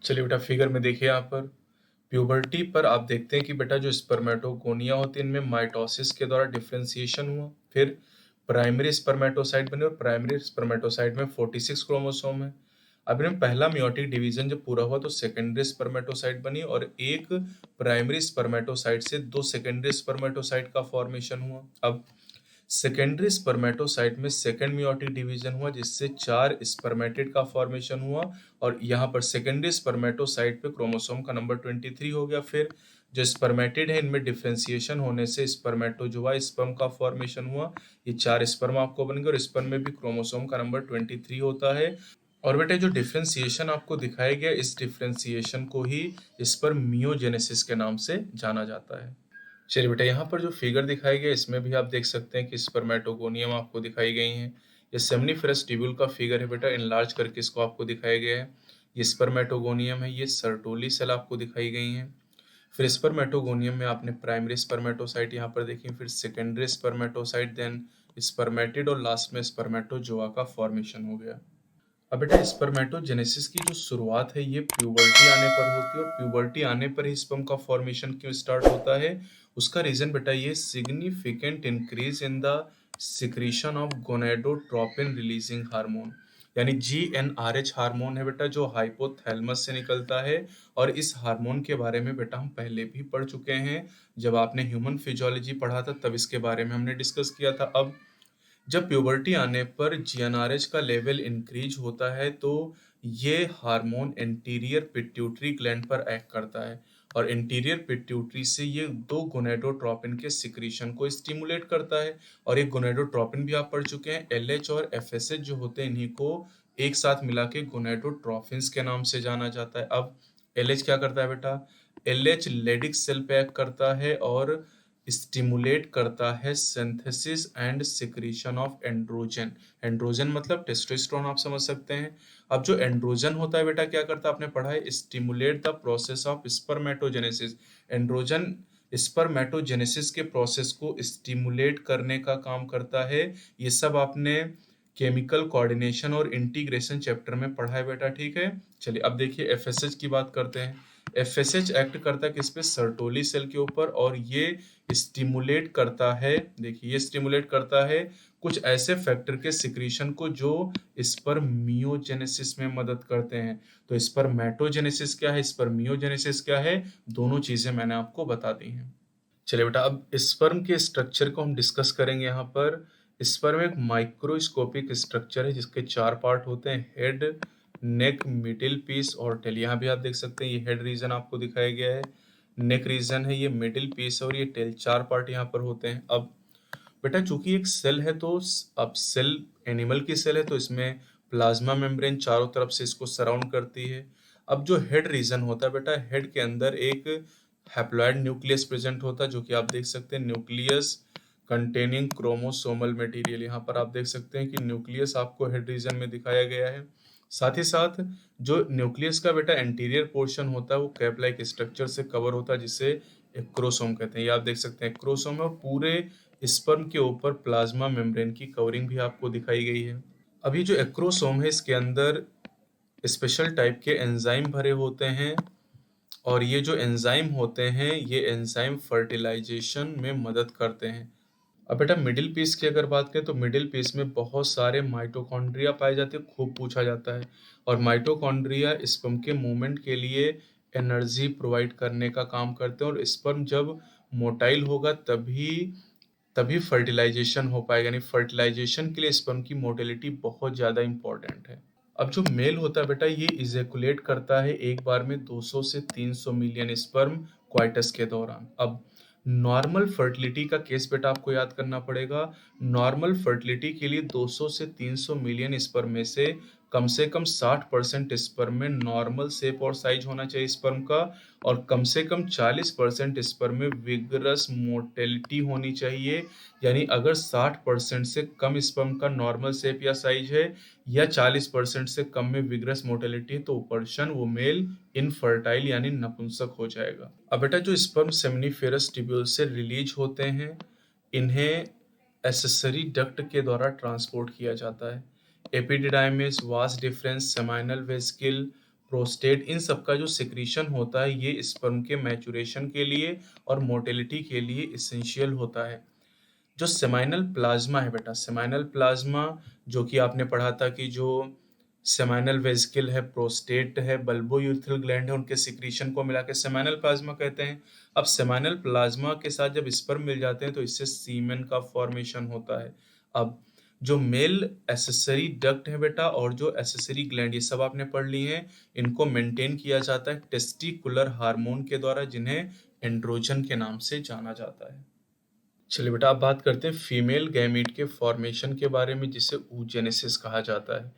चलिए बेटा फिगर में देखिए यहाँ पर प्यूबर्टी पर आप देखते हैं कि बेटा जो स्पर्मेटोगोनिया होती है इनमें माइटोसिस के द्वारा डिफरेंशिएशन हुआ, फिर प्राइमरी स्पर्मेटोसाइट बने और प्राइमरी स्पर्मेटोसाइट में 46 क्रोमोसोम है। अब इनमें पहला मियोटिक डिवीजन जब पूरा हुआ तो सेकेंडरी स्पर्मेटोसाइट बनी और एक प्राइमरी स्पर्मेटोसाइट से दो सेकेंडरी स्पर्मेटोसाइट का फॉर्मेशन हुआ। अब सेकेंडरी स्पर्मेटोसाइट में सेकेंड मियोटिक डिवीजन हुआ जिससे 4 स्पर्मेटिड का फॉर्मेशन हुआ और यहाँ पर सेकेंडरी स्पर्मेटोसाइट पे क्रोमोसोम का नंबर 23 हो गया। फिर जो स्पर्मेटिड है इनमें डिफरेंशिएशन होने से स्पर्मेटोजोआ स्पर्म का फॉर्मेशन हुआ। ये 4 स्पर्म आपको बन गए और स्पर्म में भी क्रोमोसोम का नंबर 23 होता है। और बेटे जो डिफरेंशिएशन आपको दिखाया गया, इस डिफरेंशिएशन को ही स्पर्मियोजेनेसिस के नाम से जाना जाता है। चलिए बेटा यहाँ पर जो फिगर दिखाई गया इसमें भी आप देख सकते हैं कि स्पर्मेटोगोनियम आपको दिखाई गई हैं। ये सेमनीफेरस ट्यूब्यूल का फिगर है बेटा, इनलार्ज करके इसको आपको दिखाया गया है। ये स्पर्मेटोगोनियम है, ये सर्टोली सेल आपको दिखाई गई हैं। फिर स्पर्मेटोगोनियम में आपने प्राइमरी स्पर्मेटोसाइट यहाँ पर देखी, फिर सेकेंडरी स्पर्मेटोसाइट, देन स्पर्मेटिड और लास्ट में स्पर्मेटोजोआ का फॉर्मेशन हो गया। अब बेटा स्पर्मेटोजेनेसिस की जो शुरुआत है ये प्यूबर्टी आने पर होती है और प्यूबर्टी आने पर ही स्पर्म का फॉर्मेशन क्यों स्टार्ट होता है, उसका रीजन बेटा ये significant increase in the secretion of gonadotropin releasing hormone, यानी GnRH हार्मोन है बेटा जो हाइपोथैलेमस से निकलता है। और इस हार्मोन के बारे में बेटा हम पहले भी पढ़ चुके हैं, जब आपने ह्यूमन फिजियोलॉजी पढ़ा था तब इसके बारे में हमने डिस्कस किया था। अब जब प्यूबर्टी आने पर GnRH का लेवल इंक्रीज होता है तो ये हार्मोन एंटीरियर पिट्यूटरी ग्लैंड पर एक्ट करता है और एंटीरियर पिट्यूटरी से ये दो गोनेडोट्रोपिन के सिक्रीशन को स्टिमुलेट करता है। और ये गोनेडोट्रोपिन भी आप पढ़ चुके हैं, LH और FSH जो होते हैं इन्हीं को एक साथ मिला के गोनेडोट्रोफिन्स के नाम से जाना जाता है। अब LH क्या करता है बेटा, LH लेडिक सेल पे एक्ट करता है और स्टिमुलेट करता है synthesis and secretion of androgen. Androgen मतलब टेस्टोस्टेरोन, आप समझ सकते हैं। अब जो एंड्रोजन होता है बेटा क्या करता है, आपने पढ़ा है, stimulate the process of spermatogenesis. Androgen spermatogenesis के प्रोसेस को स्टिमुलेट करने का काम करता है। ये सब आपने केमिकल कोऑर्डिनेशन और इंटीग्रेशन चैप्टर में पढ़ा है बेटा, ठीक है। चलिए अब देखिए FSH की बात करते हैं। एफएसएच एक्ट करता है किस पे? सर्टोली सेल के ऊपर, और ये स्टिमुलेट करता है, देखिए ये स्टिमुलेट करता है कुछ ऐसे फैक्टर के सिक्रीशन को जो स्पर्मियोजेनेसिस में मदद करते हैं। तो स्पर्मेटोजेनेसिस क्या है, स्पर्मियोजेनेसिस क्या है, दोनों चीजें मैंने आपको बता दी हैं। चलिए बेटा, अब स्पर्म के स्ट्रक्चर को हम डिस्कस करेंगे यहाँ पर। स्पर्म एक माइक्रोस्कोपिक स्ट्रक्चर है जिसके 4 पार्ट होते हैं, हेड, नेक, मिडिल पीस और टेल। यहाँ भी आप देख सकते हैं ये हेड रीजन आपको दिखाया गया है, नेक रीजन है, ये मिडिल पीस और ये टेल, 4 पार्ट यहाँ पर होते हैं। अब बेटा चूंकि एक सेल है तो अब सेल एनिमल की सेल है तो इसमें प्लाज्मा मेम्ब्रेन चारों तरफ से इसको सराउंड करती है। अब जो हेड रीजन होता है बेटा, हेड के अंदर एक हैप्लॉइड न्यूक्लियस प्रेजेंट होता है, जो कि आप देख सकते हैं न्यूक्लियस कंटेनिंग क्रोमोसोमल मटेरियल। यहाँ पर आप देख सकते हैं कि न्यूक्लियस आपको हेड रीजन में दिखाया गया है। साथ ही साथ जो न्यूक्लियस का बेटा एंटीरियर पोर्शन होता है वो कैप लाइक स्ट्रक्चर से कवर होता है जिसे एक्रोसोम कहते हैं। ये आप देख सकते हैं एक्रोसोम है, और पूरे स्पर्म के ऊपर प्लाज्मा मेम्ब्रेन की कवरिंग भी आपको दिखाई गई है। अभी जो एक्रोसोम है इसके अंदर स्पेशल टाइप के एंजाइम भरे होते हैं, और ये जो एंजाइम होते हैं ये एंजाइम फर्टिलाइजेशन में मदद करते हैं। अब बेटा मिडिल पीस की अगर बात करें तो मिडिल पीस में बहुत सारे माइटोकॉन्ड्रिया पाए जाते हैं, खूब पूछा जाता है। और माइटोकॉन्ड्रिया स्पर्म के मूवमेंट के लिए एनर्जी प्रोवाइड करने का काम करते हैं, और स्पर्म जब मोटाइल होगा तभी तभी फर्टिलाइजेशन हो पाएगा, यानी फर्टिलाइजेशन के लिए स्पर्म की मोटिलिटी बहुत ज़्यादा इंपॉर्टेंट है। अब जो मेल होता है बेटा ये इजेकुलेट करता है एक बार में 200 से 300 मिलियन स्पर्म क्वाइटस के दौरान। अब नॉर्मल फर्टिलिटी का केस बेटा आपको याद करना पड़ेगा। नॉर्मल फर्टिलिटी के लिए 200 से 300 मिलियन स्पर्म में से कम 60% स्पर्म में नॉर्मल शेप और साइज होना चाहिए स्पर्म का, और कम से कम 40% स्पर्म में विगरस मोटिलिटी होनी चाहिए। यानी अगर 60% से कम स्पर्म का नॉर्मल शेप या साइज है या 40% से कम में विगरस मोटिलिटी है तो पर्सन वो मेल इनफर्टाइल यानी नपुंसक हो जाएगा। अब बेटा जो स्पर्म सेमिनिफेरस ट्यूब्यूल से रिलीज होते हैं इन्हें एसेसरी डक्ट के द्वारा ट्रांसपोर्ट किया जाता है। Epididymis, vas deferens, seminal vesicle, prostate, इन सब का जो सिक्रीशन होता है ये स्पर्म के मैचुरेशन के लिए और मोटिलिटी के लिए इसेंशियल होता है। जो सेमाइनल प्लाज्मा है बेटा, सेमाइनल प्लाज्मा जो कि आपने पढ़ा था कि जो सेमाइनल वेसिकल है, प्रोस्टेट है, बल्बोयूरेथ्रल ग्लैंड है, उनके सिक्रीशन को मिला के सेमाइनल प्लाज्मा कहते हैं। अब सेमाइनल प्लाज्मा के साथ जब स्पर्म मिल जाते हैं तो इससे सीमेन का फॉर्मेशन होता है। अब जो मेल एसेसरी डक्ट है बेटा और जो एसेसरी ग्लैंड, ये सब आपने पढ़ ली हैं, इनको मेंटेन किया जाता है टेस्टिकुलर हार्मोन के द्वारा जिन्हें एंड्रोजन के नाम से जाना जाता है। चलिए बेटा, अब बात करते हैं फीमेल गैमीट के फॉर्मेशन के बारे में जिसे oogenesis कहा जाता है।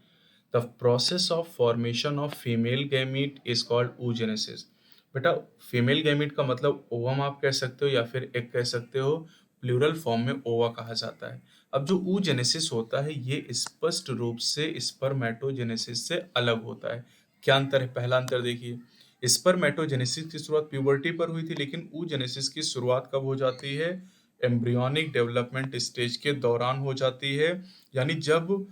The process of formation of female gamete is called oogenesis। बेटा फीमेल गैमीट का मतलब ओवम आप कह सकते हो या फिर एग कह सकते हो, प्लूरल फॉर्म में ओवा कहा जाता है। अब जो oogenesis होता है ये स्पष्ट रूप से स्पर्मेटोजेनेसिस से अलग होता है। क्या अंतर है? पहला अंतर देखिए, स्पर्मेटोजेनेसिस की शुरुआत प्यूबर्टी पर हुई थी, लेकिन oogenesis की शुरुआत कब हो जाती है? एम्ब्रियोनिक डेवलपमेंट स्टेज के दौरान हो जाती है। यानी जब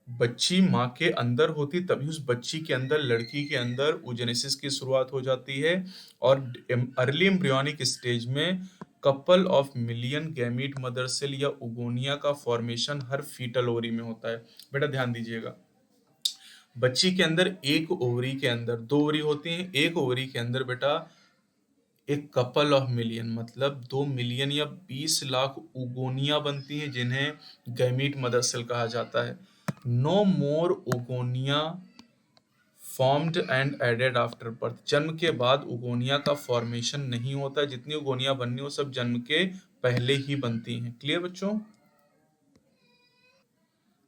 बच्ची माँ के अंदर होती तभी उस बच्ची के अंदर, लड़की के अंदर oogenesis की शुरुआत हो जाती है। और अर्ली एम्ब्रियोनिक स्टेज में couple of million gamete mother cell या उगोनिया का फॉर्मेशन हर फीटल ओवरी में होता है। बेटा ध्यान दीजिएगा, बच्ची के अंदर एक ओवरी के अंदर 2 ओवरी होती हैं, एक ओवरी के अंदर बेटा एक कपल ऑफ मिलियन मतलब 2 मिलियन या 20 लाख उगोनिया बनती हैं जिन्हें गैमीट मदर सेल कहा जाता है। No more oogonia formed and added after birth. जन्म के बाद उगोनिया का फॉर्मेशन नहीं होता, जितनी उगोनिया बननी हो सब जन्म के पहले ही बनती हैं। क्लियर बच्चों?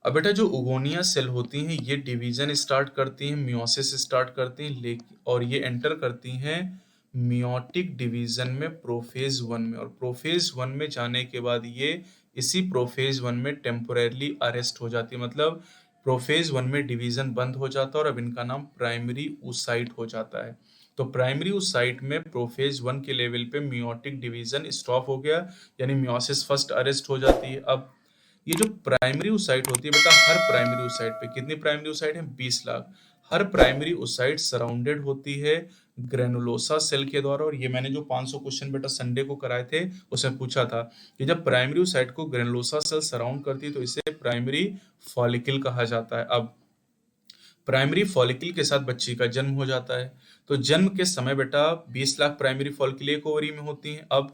अब बेटा जो उगोनिया सेल होती हैं ये डिवीजन स्टार्ट करती हैं, मियोसिस स्टार्ट करती हैं, और ये एंटर करती हैं मियोटिक डिवीजन में प्रोफेज 1 में, और प्रोफेज 1 में जाने के बाद ये इसी प्रोफेज 1 में टेम्पोरेरली अरेस्ट हो जाती है। मतलब प्रोफेज 1 में डिवीजन बंद हो जाता है और अब इनका नाम प्राइमरी oocyte हो जाता है। तो प्राइमरी oocyte में प्रोफेज 1 के लेवल पे मियोटिक डिवीजन स्टॉप हो गया, यानी मियोसिस फर्स्ट अरेस्ट हो जाती है। अब ये जो प्राइमरी oocyte होती है बेटा, हर प्राइमरी oocyte पे कितनी प्राइमरी oocyte है? 20 लाख। हर प्राइमरी oocyte सराउंडेड होती है ग्रेनुलोसा सेल के द्वारा। और ये मैंने जो 500 क्वेश्चन बेटा संडे को कराए थे उसमें पूछा था कि जब प्राइमरी साइट को ग्रेनुलोसा सेल सराउंड करती है तो इसे प्राइमरी फॉलिकल कहा जाता है। अब प्राइमरी फॉलिकल के साथ बच्ची का जन्म हो जाता है। तो जन्म के समय बेटा 20 लाख प्राइमरी फॉलिकल एक ओवरी में होती हैं। अब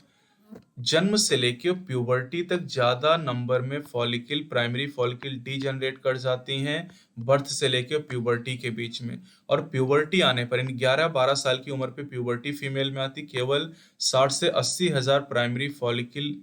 जन्म से लेके प्यूबर्टी तक ज्यादा नंबर में फॉलिकल प्राइमरी फॉलिकल डीजनरेट कर जाती हैं बर्थ से लेके प्यूबर्टी के बीच में। और प्यूबर्टी आने पर इन 11-12 साल की उम्र पे प्यूबर्टी फीमेल में आती, केवल 60 से 80 हजार प्राइमरी फॉलिकल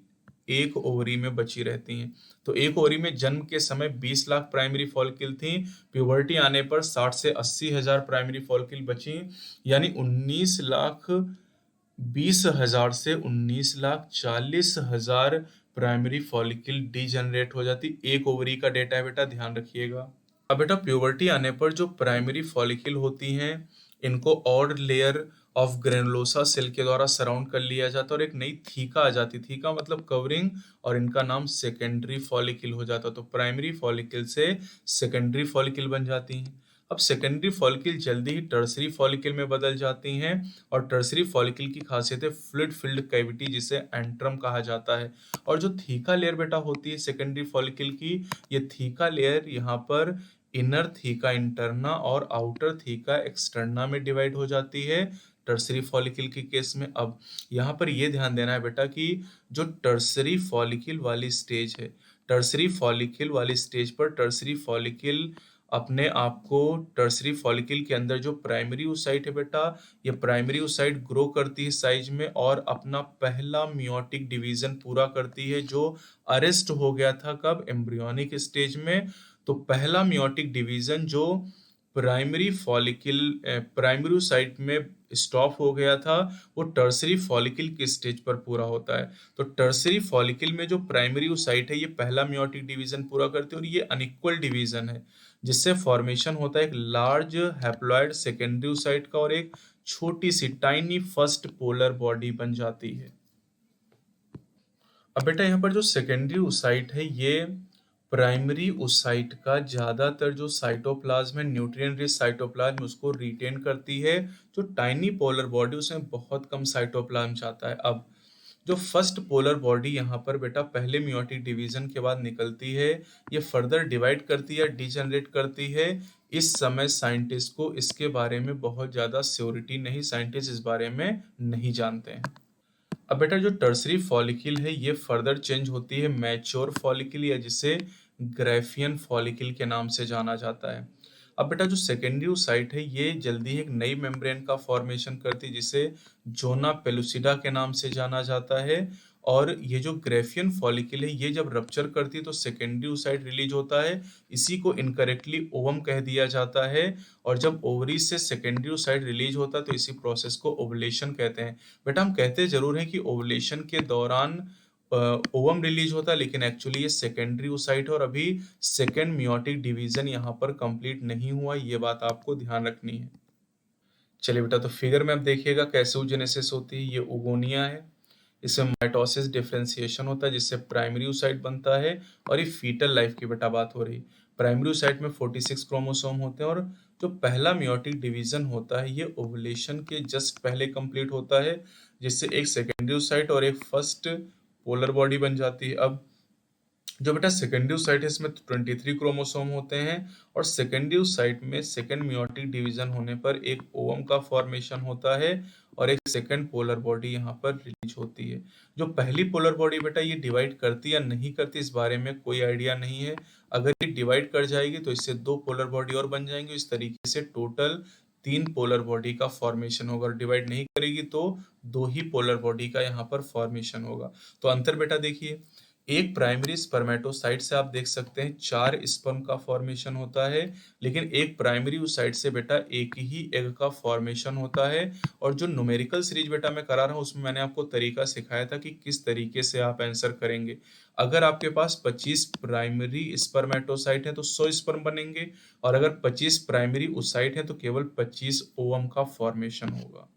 एक ओवरी में बची रहती हैं। तो एक ओवरी में जन्म के समय 20 लाख प्राइमरी फॉलिकल थी, प्यूबर्टी आने पर 60 से 80 हजार प्राइमरी फॉलिकल बची, यानी 19,20,000 से 19,40,000 प्राइमरी फॉलिकल डीजनरेट हो जाती। एक ओवरी का डेटा है बेटा, ध्यान रखिएगा। अब बेटा प्यूबर्टी आने पर जो प्राइमरी फॉलिकल होती हैं इनको और लेयर ऑफ ग्रेनुलोसा सेल के द्वारा सराउंड कर लिया जाता है और एक नई थीका आ जाती। थीका मतलब कवरिंग, और इनका नाम सेकेंडरी फॉलिकल हो जाता। तो प्राइमरी फॉलिकल से सेकेंडरी फॉलिकल बन जाती हैं। अब सेकेंडरी फॉलिकल जल्दी ही टर्सरी फॉलिकल में बदल जाती हैं, और टर्सरी फॉलिकल की खासियत है फ्लूइड फिल्ड कैविटी जिसे एंट्रम कहा जाता है। और जो थीका लेयर बेटा होती है सेकेंडरी फॉलिकल की, ये थीका लेयर यहाँ पर इनर थीका इंटरना और आउटर थीका एक्सटर्ना में डिवाइड हो जाती है टर्सरी फॉलिकल के केस में। अब यहाँ पर ये ध्यान देना है बेटा कि जो टर्सरी फॉलिकल वाली स्टेज है, टर्सरी फॉलिकल वाली स्टेज पर टर्सरी फॉलिकल अपने आप को टर्सरी फॉलिकल के अंदर जो प्राइमरी oocyte है बेटा, ये प्राइमरी oocyte ग्रो करती है साइज में और अपना पहला मियोटिक डिवीजन पूरा करती है जो अरेस्ट हो गया था कब, एम्ब्रियोनिक स्टेज में। तो पहला मियोटिक डिवीजन जो प्राइमरी फॉलिकल प्राइमरी oocyte में स्टॉप हो गया था वो टर्सरी फॉलिकल के स्टेज पर पूरा होता है। तो टर्सरी फॉलिकल में जो प्राइमरी oocyte है ये पहला मियोटिक डिवीजन पूरा करते हैं और ये अनइक्वल डिवीजन है जिससे फॉर्मेशन होता है एक लार्ज हैप्लॉइड सेकेंडरी oocyte का और एक छोटी सी टाइनी फर्स्ट पोलर बॉडी बन जाती है। अब बेटा यहाँ पर जो सेकेंडरी oocyte है ये प्राइमरी oocyte का ज्यादातर जो साइटोप्लाज्म है, न्यूट्रिएंट रिच साइटोप्लाज्म, उसको रिटेन करती है। जो टाइनी पोलर बॉडी उसमें बहुत कम साइटोप्लाज्म जाता है। अब जो फर्स्ट पोलर बॉडी यहाँ पर बेटा पहले मियोटिक डिवीजन के बाद निकलती है, ये फर्दर डिवाइड करती है, डिजनरेट करती है। इस समय साइंटिस्ट को इसके बारे में बहुत ज्यादा श्योरिटी नहीं, साइंटिस्ट इस बारे में नहीं जानते हैं। अब बेटा जो टर्सरी फॉलिकल है ये फर्दर चेंज होती है मैच्योर फॉलिकल, या जिसे ग्राफियन फॉलिकल के नाम से जाना जाता है। अब बेटा जो सेकेंडरी oocyte है ये जल्दी एक नई मेम्ब्रेन का फॉर्मेशन करती है जिसे जोना पेलुसिडा के नाम से जाना जाता है। और ये जो ग्राफियन फॉलिकल है ये जब रप्चर करती है तो सेकेंडरी oocyte रिलीज होता है, इसी को इनकरेक्टली ओवम कह दिया जाता है। और जब ओवरी से सेकेंडरी oocyte रिलीज होता है तो इसी प्रोसेस को ओवुलेशन कहते हैं। बेटा हम कहते जरूर हैं कि ओवुलेशन के दौरान ओवम रिलीज होता है, लेकिन एक्चुअली ये सेकेंडरी oocyte है और अभी सेकेंड मियोटिक डिवीजन यहाँ पर कंप्लीट नहीं हुआ, ये बात आपको ध्यान रखनी है। चलिए बेटा तो फिगर में अब देखिएगा कैसे oogenesis होती है। ये ओगोनिया है, इसमें माइटोसिस डिफरेंशिएशन होता है जिससे प्राइमरी oocyte बनता है। और ये फीटल लाइफ की बेटा बात हो रही, प्राइमरी oocyte में 46 क्रोमोसोम होते हैं और जो पहला मियोटिक डिवीजन होता है ये ओवुलेशन के जस्ट पहले कंप्लीट होता है, जिससे एक सेकेंडरी oocyte और एक फर्स्ट पोलर बॉडी बन जाती है। अब जो बेटा सेकेंडरी oocyte है इसमें 23 क्रोमोसोम होते हैं और सेकेंडरी oocyte में सेकेंड मियोटिक डिवीजन होने पर एक ओवम का फॉर्मेशन होता है और एक सेकेंड पोलर बॉडी यहाँ पर रिलीज होती है। जो पहली पोलर बॉडी बेटा ये डिवाइड करती या नहीं करती इस बारे में कोई आइडिया नहीं है। अगर ये डिवाइड कर जाएगी तो इससे 2 पोलर बॉडी और बन जाएंगे, इस तरीके से टोटल 3 पोलर बॉडी का फॉर्मेशन होगा। और डिवाइड नहीं करेगी तो 2 ही पोलर बॉडी का यहाँ पर फॉर्मेशन होगा। तो अंतर बेटा देखिए, एक प्राइमरी स्पर्मेटोसाइट से आप देख सकते हैं 4 स्पर्म का फॉर्मेशन होता है, लेकिन एक प्राइमरी oocyte से बेटा एक ही एग का फॉर्मेशन होता है। और जो न्यूमेरिकल सीरीज बेटा मैं करा रहा हूँ उसमें मैंने आपको तरीका सिखाया था कि किस तरीके से आप आंसर करेंगे। अगर आपके पास 25 प्राइमरी स्पर्मेटोसाइट है तो 100 स्पर्म बनेंगे, और अगर 25 प्राइमरी oocyte है तो केवल 25 ओवम का फॉर्मेशन होगा।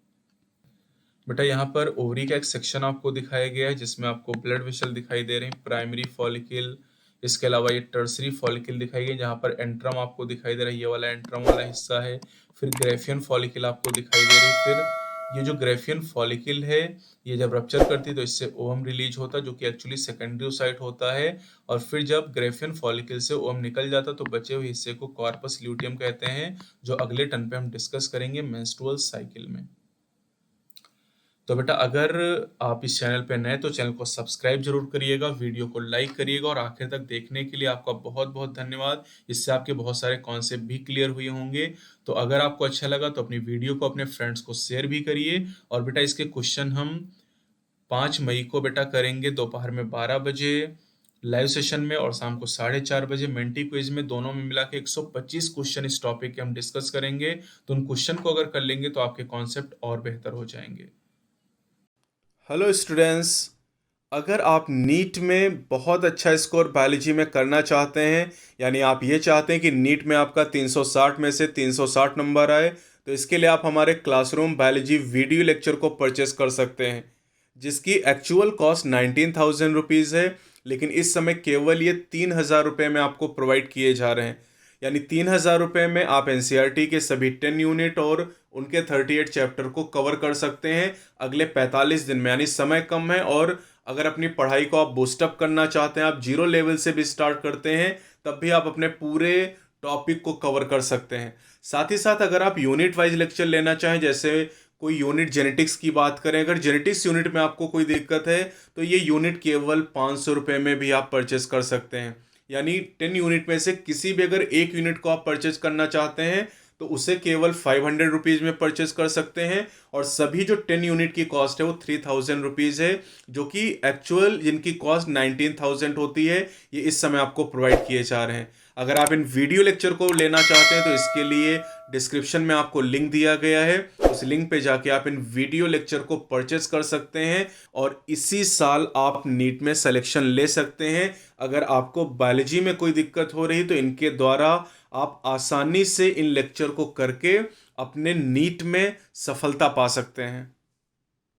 बेटा यहाँ पर ओवरी का एक सेक्शन आपको दिखाया गया है जिसमें आपको ब्लड वेसल दिखाई दे रहे हैं, प्राइमरी फॉलिकल, इसके अलावा ये टर्सरी फॉलिकल दिखाई गई, जहाँ पर एंट्रम आपको दिखाई दे रहा है, ये वाला एंट्रम वाला हिस्सा है। फिर ग्रेफियन फॉलिकल आपको दिखाई दे रही है। फिर ये जो ग्रेफियन फॉलिकल है, ये जब रप्चर करती है तो इससे ओवम रिलीज होता है, जो कि एक्चुअली सेकेंडरी साइट होता है। और फिर जब ग्रेफियन फॉलिकल से ओवम निकल जाता है तो बचे हुए हिस्से को कॉर्पस ल्यूटियम कहते हैं, जो अगले टर्न पे हम डिस्कस करेंगे मेंस्ट्रुअल साइकिल में। तो बेटा अगर आप इस चैनल पे नए तो चैनल को सब्सक्राइब जरूर करिएगा, वीडियो को लाइक करिएगा और आखिर तक देखने के लिए आपका बहुत बहुत धन्यवाद। इससे आपके बहुत सारे कॉन्सेप्ट भी क्लियर हुए होंगे। तो अगर आपको अच्छा लगा तो अपनी वीडियो को अपने फ्रेंड्स को शेयर भी करिए। और बेटा इसके क्वेश्चन हम 5 मई को बेटा करेंगे दोपहर में 12 बजे लाइव सेशन में, और शाम को 4:30 बजे मेंटी क्विज में। दोनों में मिला के 125 क्वेश्चन इस टॉपिक के हम डिस्कस करेंगे। तो उन क्वेश्चन को अगर कर लेंगे तो आपके कॉन्सेप्ट और बेहतर हो जाएंगे। हेलो स्टूडेंट्स, अगर आप नीट में बहुत अच्छा स्कोर बायोलॉजी में करना चाहते हैं, यानी आप ये चाहते हैं कि नीट में आपका 360 में से 360 नंबर आए, तो इसके लिए आप हमारे क्लासरूम बायोलॉजी वीडियो लेक्चर को परचेस कर सकते हैं, जिसकी एक्चुअल कॉस्ट 19,000 रुपीज़ है। लेकिन इस समय केवल ये 3,000 रुपये में आपको प्रोवाइड किए जा रहे हैं। यानी 3,000 रुपये में आप एनसीईआरटी के सभी 10 यूनिट और उनके 38 चैप्टर को कवर कर सकते हैं अगले 45 दिन में। यानी समय कम है, और अगर अपनी पढ़ाई को आप बूस्टअप करना चाहते हैं, आप 0 लेवल से भी स्टार्ट करते हैं, तब भी आप अपने पूरे टॉपिक को कवर कर सकते हैं। साथ ही साथ अगर आप यूनिट वाइज लेक्चर लेना चाहें, जैसे कोई यूनिट जेनेटिक्स की बात करें, अगर जेनेटिक्स यूनिट में आपको कोई दिक्कत है तो ये यूनिट केवल 500 रुपये में भी आप परचेस कर सकते हैं। यानी 10 यूनिट में से किसी भी अगर एक यूनिट को आप परचेज करना चाहते हैं तो उसे केवल 500 रुपीज़ में परचेज कर सकते हैं। और सभी जो 10 यूनिट की कॉस्ट है वो 3,000 रुपीज़ है, जो कि एक्चुअल जिनकी कॉस्ट 19,000 होती है, ये इस समय आपको प्रोवाइड किए जा रहे हैं। अगर आप इन वीडियो लेक्चर को लेना चाहते हैं तो इसके लिए डिस्क्रिप्शन में आपको लिंक दिया गया है, उस लिंक पे जाके आप इन वीडियो लेक्चर को परचेस कर सकते हैं और इसी साल आप नीट में सिलेक्शन ले सकते हैं। अगर आपको बायोलॉजी में कोई दिक्कत हो रही तो इनके द्वारा आप आसानी से इन लेक्चर को करके अपने नीट में सफलता पा सकते हैं।